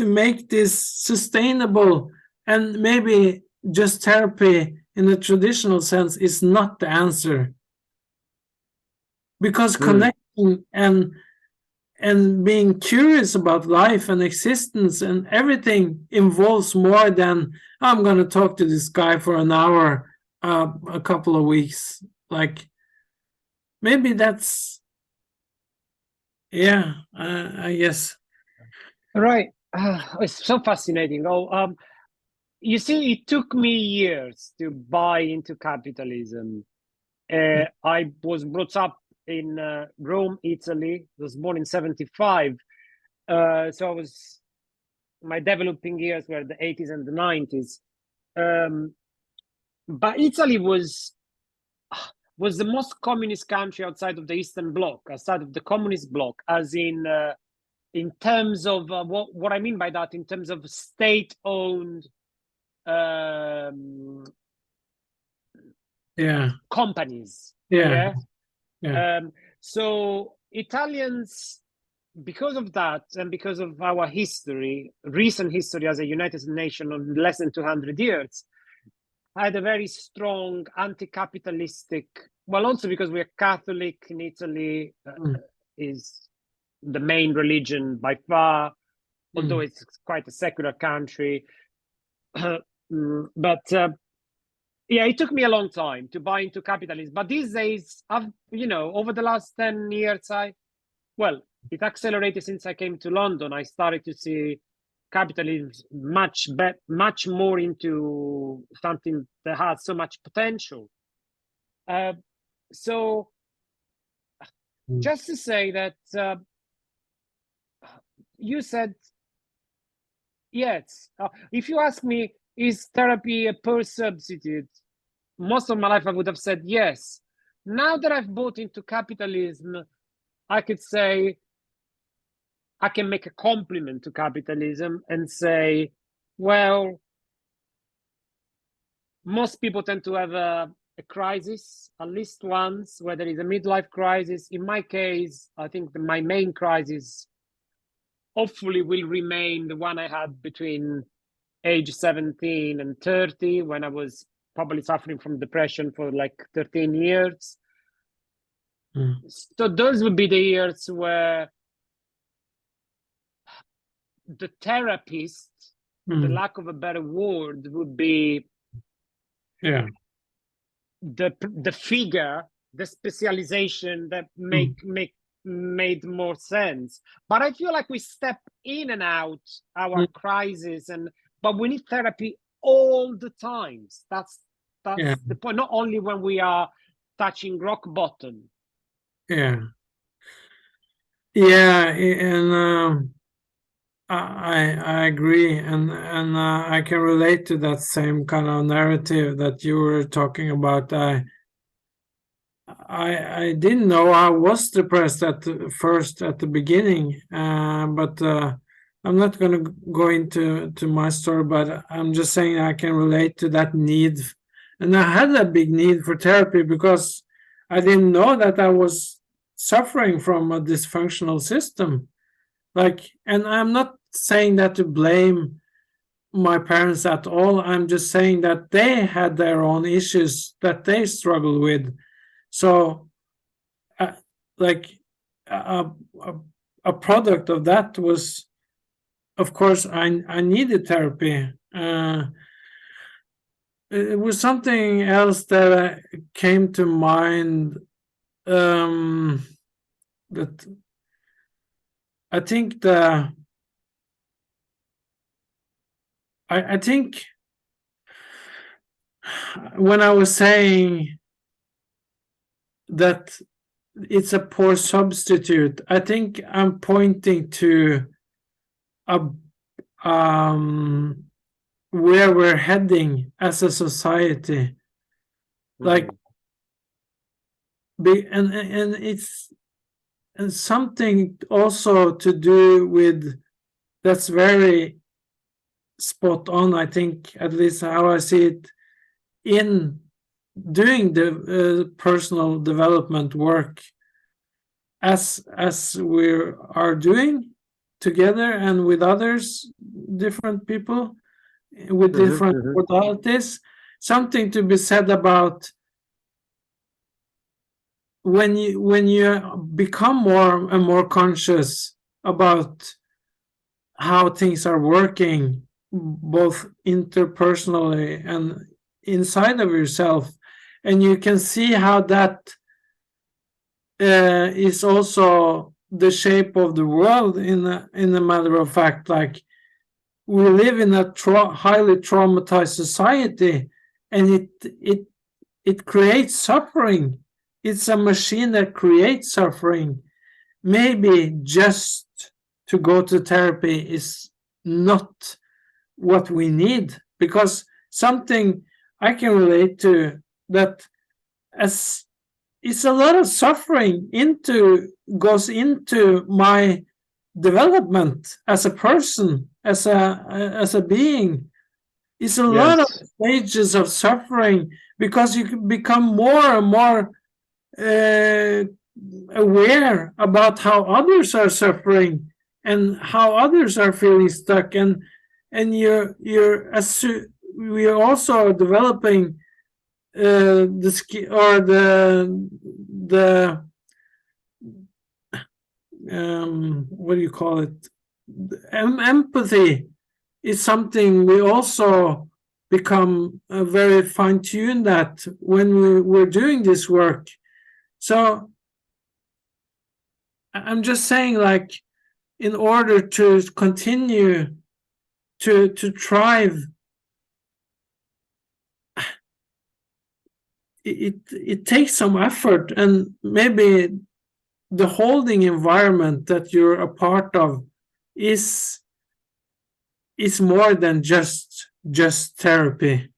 [SPEAKER 1] make this sustainable, and maybe just therapy in the traditional sense is not the answer, because connecting and being curious about life and existence and everything involves more than I'm going to talk to this guy for an hour, a couple of weeks. Like, maybe that's, yeah, I guess.
[SPEAKER 2] Right. It's so fascinating. You see, it took me years to buy into capitalism. I was brought up in Rome, Italy. I was born in 1975. So my developing years were the 1980s and the 1990s. But Italy was the most communist country outside of the Eastern Bloc, outside of the communist bloc, as in terms of what I mean by that, in terms of state-owned companies. So Italians, because of that, and because of our history, recent history as a United Nation of less than 200 years, had a very strong anti-capitalistic, well, also because we're Catholic in Italy, is the main religion by far, although it's quite a secular country. But yeah, it took me a long time to buy into capitalism. But these days, over the last 10 years, it accelerated since I came to London. I started to see capitalism much more into something that has so much potential. So just to say that you said yes. If you ask me, is therapy a poor substitute? Most of my life I would have said yes. Now that I've bought into capitalism, I could say I can make a compliment to capitalism and say, well, most people tend to have a a crisis at least once, whether it's a midlife crisis. In my case, I think my main crisis hopefully will remain the one I had between age 17 and 30, when I was probably suffering from depression for like 13 years. So those would be the years where the therapist, for the lack of a better word, would be the figure, the specialization that made more sense. But I feel like we step in and out our crisis, but we need therapy all the times. That's the point. Not only when we are touching rock bottom.
[SPEAKER 1] And I agree, and I can relate to that same kind of narrative that you were talking about. I didn't know I was depressed at the beginning, but I'm not going to go into my story, but I'm just saying I can relate to that need, and I had a big need for therapy because I didn't know that I was suffering from a dysfunctional system. And I'm not saying that to blame my parents at all. I'm just saying that they had their own issues that they struggled with. So, a product of that was, of course, I needed therapy. It was something else that came to mind. That I think I think when I was saying that it's a poor substitute, I think I'm pointing to where we're heading as a society. And it's something also to do with that's very spot on, I think, at least how I see it, in doing the personal development work as we are doing together and with others, different people with different modalities. Something to be said about when you become more and more conscious about how things are working, both interpersonally and inside of yourself, and you can see how that is also the shape of the world in a matter of fact. Like, we live in a highly traumatized society, and it creates suffering. It's a machine that creates suffering. Maybe just to go to therapy is not what we need, because something I can relate to, that as it's a lot of suffering goes into my development as a person, as a being. It's a lot of stages of suffering, because you can become more and more aware about how others are suffering and how others are feeling stuck, and we are also developing the skill, or the what do you call it? Empathy is something we also become very fine-tuned at when we're doing this work. So I'm just saying, like, in order to continue to thrive, it takes some effort, and maybe the holding environment that you're a part of is more than just therapy,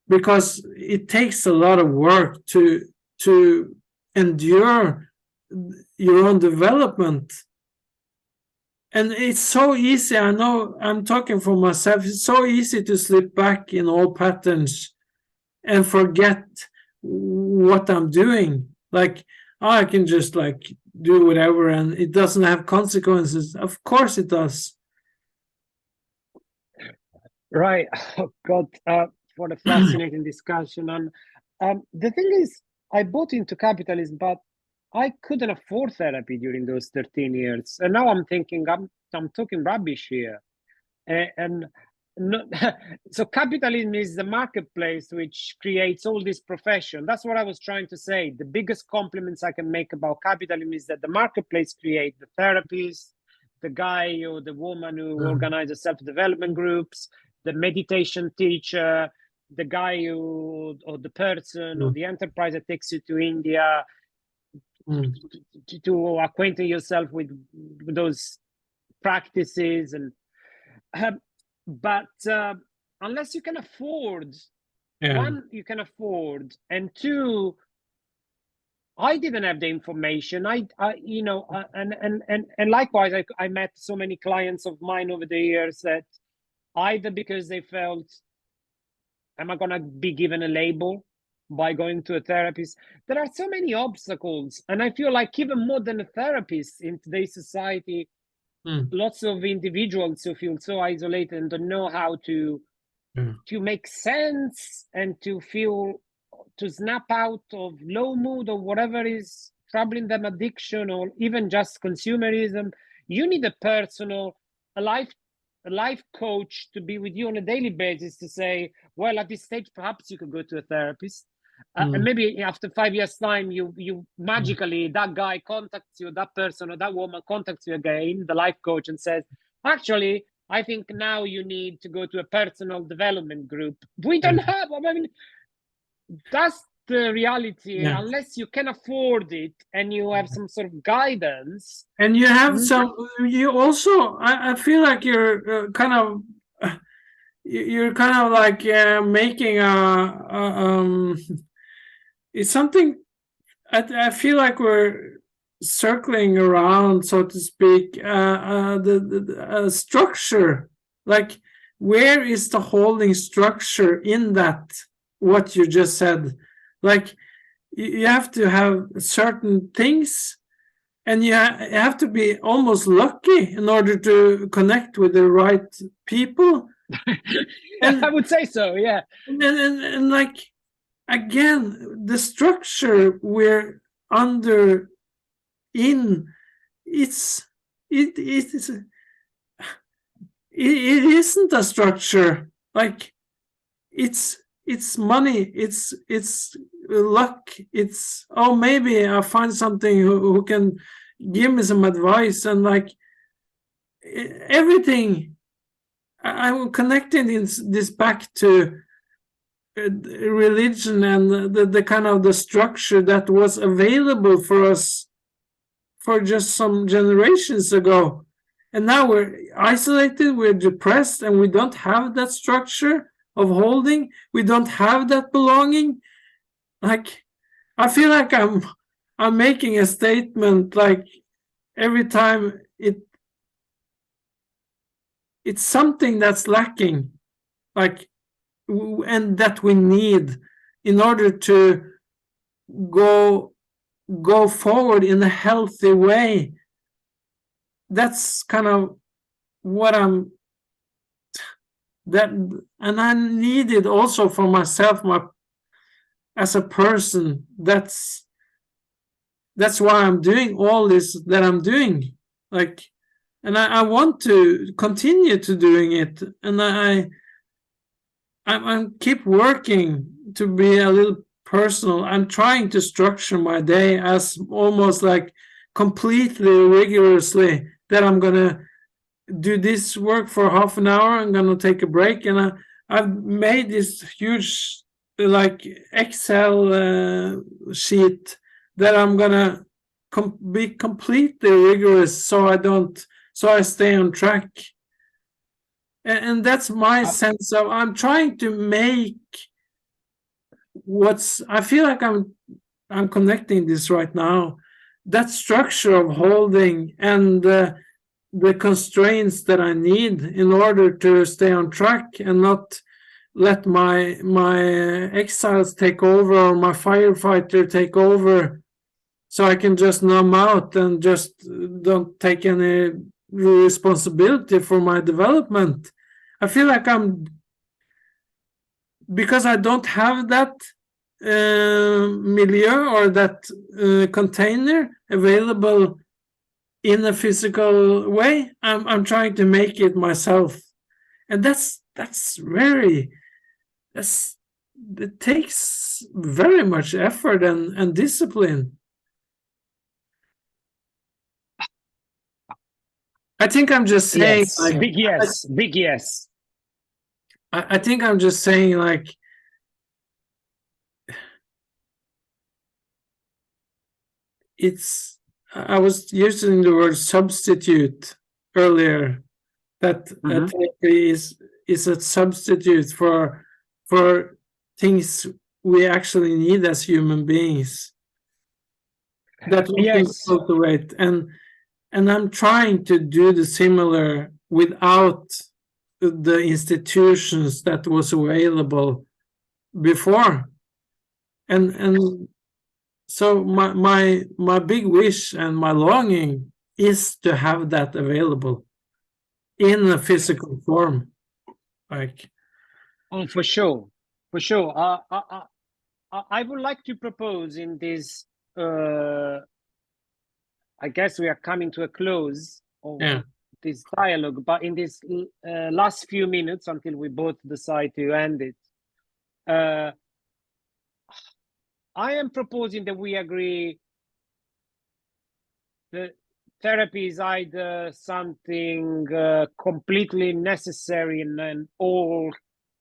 [SPEAKER 1] because it takes a lot of work to endure your own development. And it's so easy, I know I'm talking for myself, it's so easy to slip back in old patterns and forget what I'm doing. Like, oh, I can just like do whatever and it doesn't have consequences. Of course it does.
[SPEAKER 2] Right. Oh, God, for the fascinating discussion. And the thing is, I bought into capitalism, but I couldn't afford therapy during those 13 years. And now I'm thinking I'm talking rubbish here. And no, so capitalism is the marketplace which creates all this profession. That's what I was trying to say. The biggest compliments I can make about capitalism is that the marketplace creates the therapists, the guy or the woman who organizes self-development groups, the meditation teacher, the guy who, or the person or the enterprise that takes you to India to acquaint yourself with those practices. And but unless you can afford, one, you can afford, and two, I didn't have the information. And likewise, I met so many clients of mine over the years that either because they felt, am I going to be given a label by going to a therapist? There are so many obstacles. And I feel like even more than a therapist in today's society, lots of individuals who feel so isolated and don't know how to make sense and to snap out of low mood or whatever is troubling them, addiction or even just consumerism. You need a life coach to be with you on a daily basis to say, well, at this stage, perhaps you could go to a therapist. And maybe after 5 years' time, you magically, that guy contacts you, that person or that woman contacts you again, the life coach, and says, actually, I think now you need to go to a personal development group. We don't have, I mean, that's the reality. Unless you can afford it and you have some sort of guidance.
[SPEAKER 1] And you have you also, I feel like you're kind of like making it's something. I feel like we're circling around, so to speak, the structure. Like, where is the holding structure in that? What you just said, like you have to have certain things, and you have to be almost lucky in order to connect with the right people.
[SPEAKER 2] And I would say so, yeah.
[SPEAKER 1] And like, again, the structure we're under it isn't a structure. Like, it's money, it's luck, it's, oh, maybe I find something who can give me some advice, and like everything. I'm connecting this back to religion and the kind of the structure that was available for us for just some generations ago, and now we're isolated, we're depressed, and we don't have that structure of holding, we don't have that belonging. Like, I feel like I'm making a statement like every time it's something that's lacking, like, and that we need in order to go forward in a healthy way. That's kind of what and I need it also for myself, as a person. That's why I'm doing all this that I'm doing. Like, and I want to continue to doing it, and I'm keep working to be a little personal. I'm trying to structure my day as almost like completely rigorously, that I'm gonna do this work for half an hour, I'm gonna take a break, and I've made this huge like Excel sheet that I'm gonna be completely rigorous, so I stay on track. And that's my sense of, I'm trying to make I feel like I'm connecting this right now, that structure of holding and the constraints that I need in order to stay on track and not let my exiles take over, or my firefighter take over, so I can just numb out and just don't take any responsibility for my development. I feel like because I don't have that milieu or that container available in a physical way. I'm trying to make it myself, and that's very, it takes very much effort and discipline. I think I'm just saying,
[SPEAKER 2] Yes,
[SPEAKER 1] like,
[SPEAKER 2] big yes, big yes.
[SPEAKER 1] I think I'm just saying, like, it's, I was using the word substitute earlier, that therapy is a substitute for things we actually need as human beings that we can
[SPEAKER 2] Yes.
[SPEAKER 1] cultivate, and I'm trying to do the similar without the institutions that was available before, and so my big wish and my longing is to have that available in a physical form, like.
[SPEAKER 2] Oh, for sure, for sure. I would like to propose in this. I guess we are coming to a close of
[SPEAKER 1] Yeah.
[SPEAKER 2] this dialogue, but in this last few minutes until we both decide to end it, I am proposing that we agree that therapy is either something completely necessary and all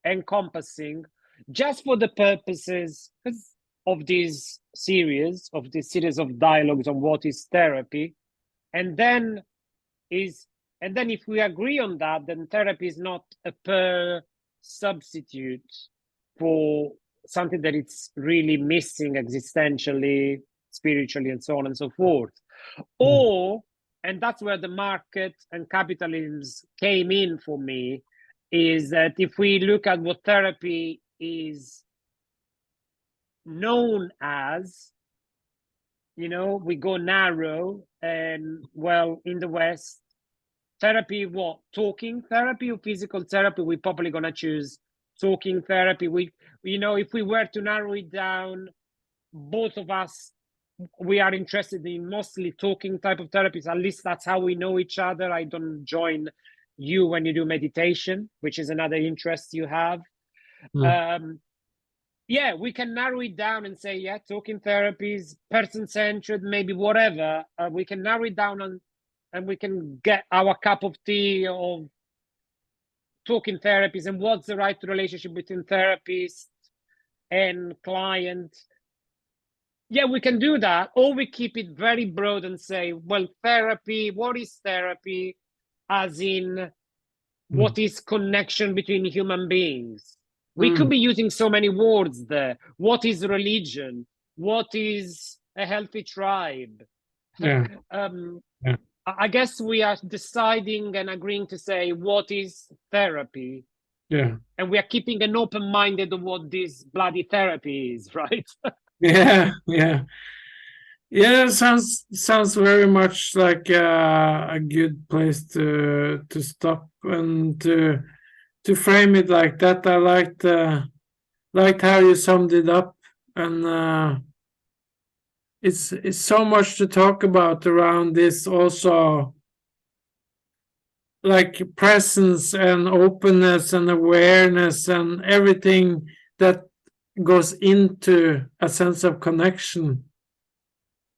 [SPEAKER 2] encompassing, just for the purposes of this series of dialogues on what is therapy, and then if we agree on that, then therapy is not a per substitute for something that it's really missing existentially, spiritually, and so on and so forth. Or, and that's where the market and capitalism came in for me, is that if we look at what therapy is known as, we go narrow, and well, in the West, therapy, what? Talking therapy or physical therapy? We're probably going to choose talking therapy. If we were to narrow it down, both of us, we are interested in mostly talking type of therapies. At least that's how we know each other. I don't join you when you do meditation, which is another interest you have. Yeah, we can narrow it down and say, yeah, talking therapies, person-centered, maybe whatever. We can narrow it down and we can get our cup of tea of talking therapies and what's the right relationship between therapist and client. Yeah, we can do that, or we keep it very broad and say, well, therapy, what is therapy? As in, what is connection between human beings? We could be using so many words there. What is religion? What is a healthy tribe?
[SPEAKER 1] Yeah. Yeah.
[SPEAKER 2] I guess we are deciding and agreeing to say, what is therapy?
[SPEAKER 1] Yeah.
[SPEAKER 2] And we are keeping an open-minded of what this bloody therapy is, right?
[SPEAKER 1] Yeah. Yeah. Yeah, sounds very much like a good place to stop and to frame it like that. I liked how you summed it up, and it's so much to talk about around this also, like presence and openness and awareness and everything that goes into a sense of connection.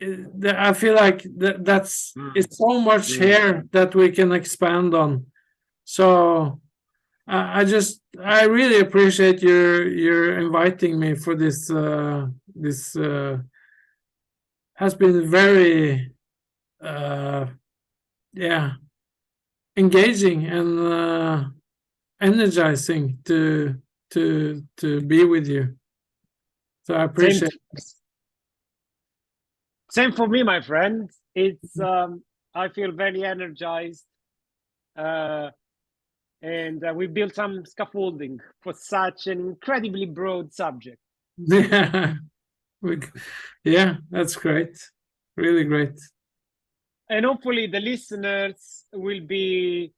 [SPEAKER 1] I feel like that's it's so much here that we can expand on. So I really appreciate your inviting me for this. This has been very yeah, engaging and energizing to be with you. So I appreciate it.
[SPEAKER 2] Same for me, my friend. It's I feel very energized. and we built some scaffolding for such an incredibly broad subject.
[SPEAKER 1] Yeah, yeah, that's great, really great.
[SPEAKER 2] And hopefully the listeners will be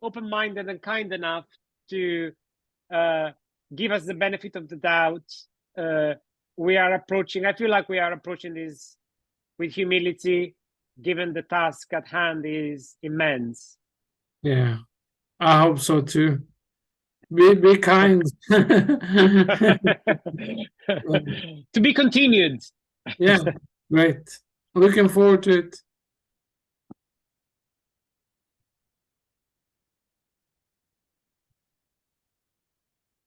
[SPEAKER 2] open-minded and kind enough to give us the benefit of the doubt. I feel like we are approaching this with humility, given the task at hand is immense.
[SPEAKER 1] Yeah, I hope so too. Be kind.
[SPEAKER 2] To be continued.
[SPEAKER 1] Yeah, great. Looking forward to it.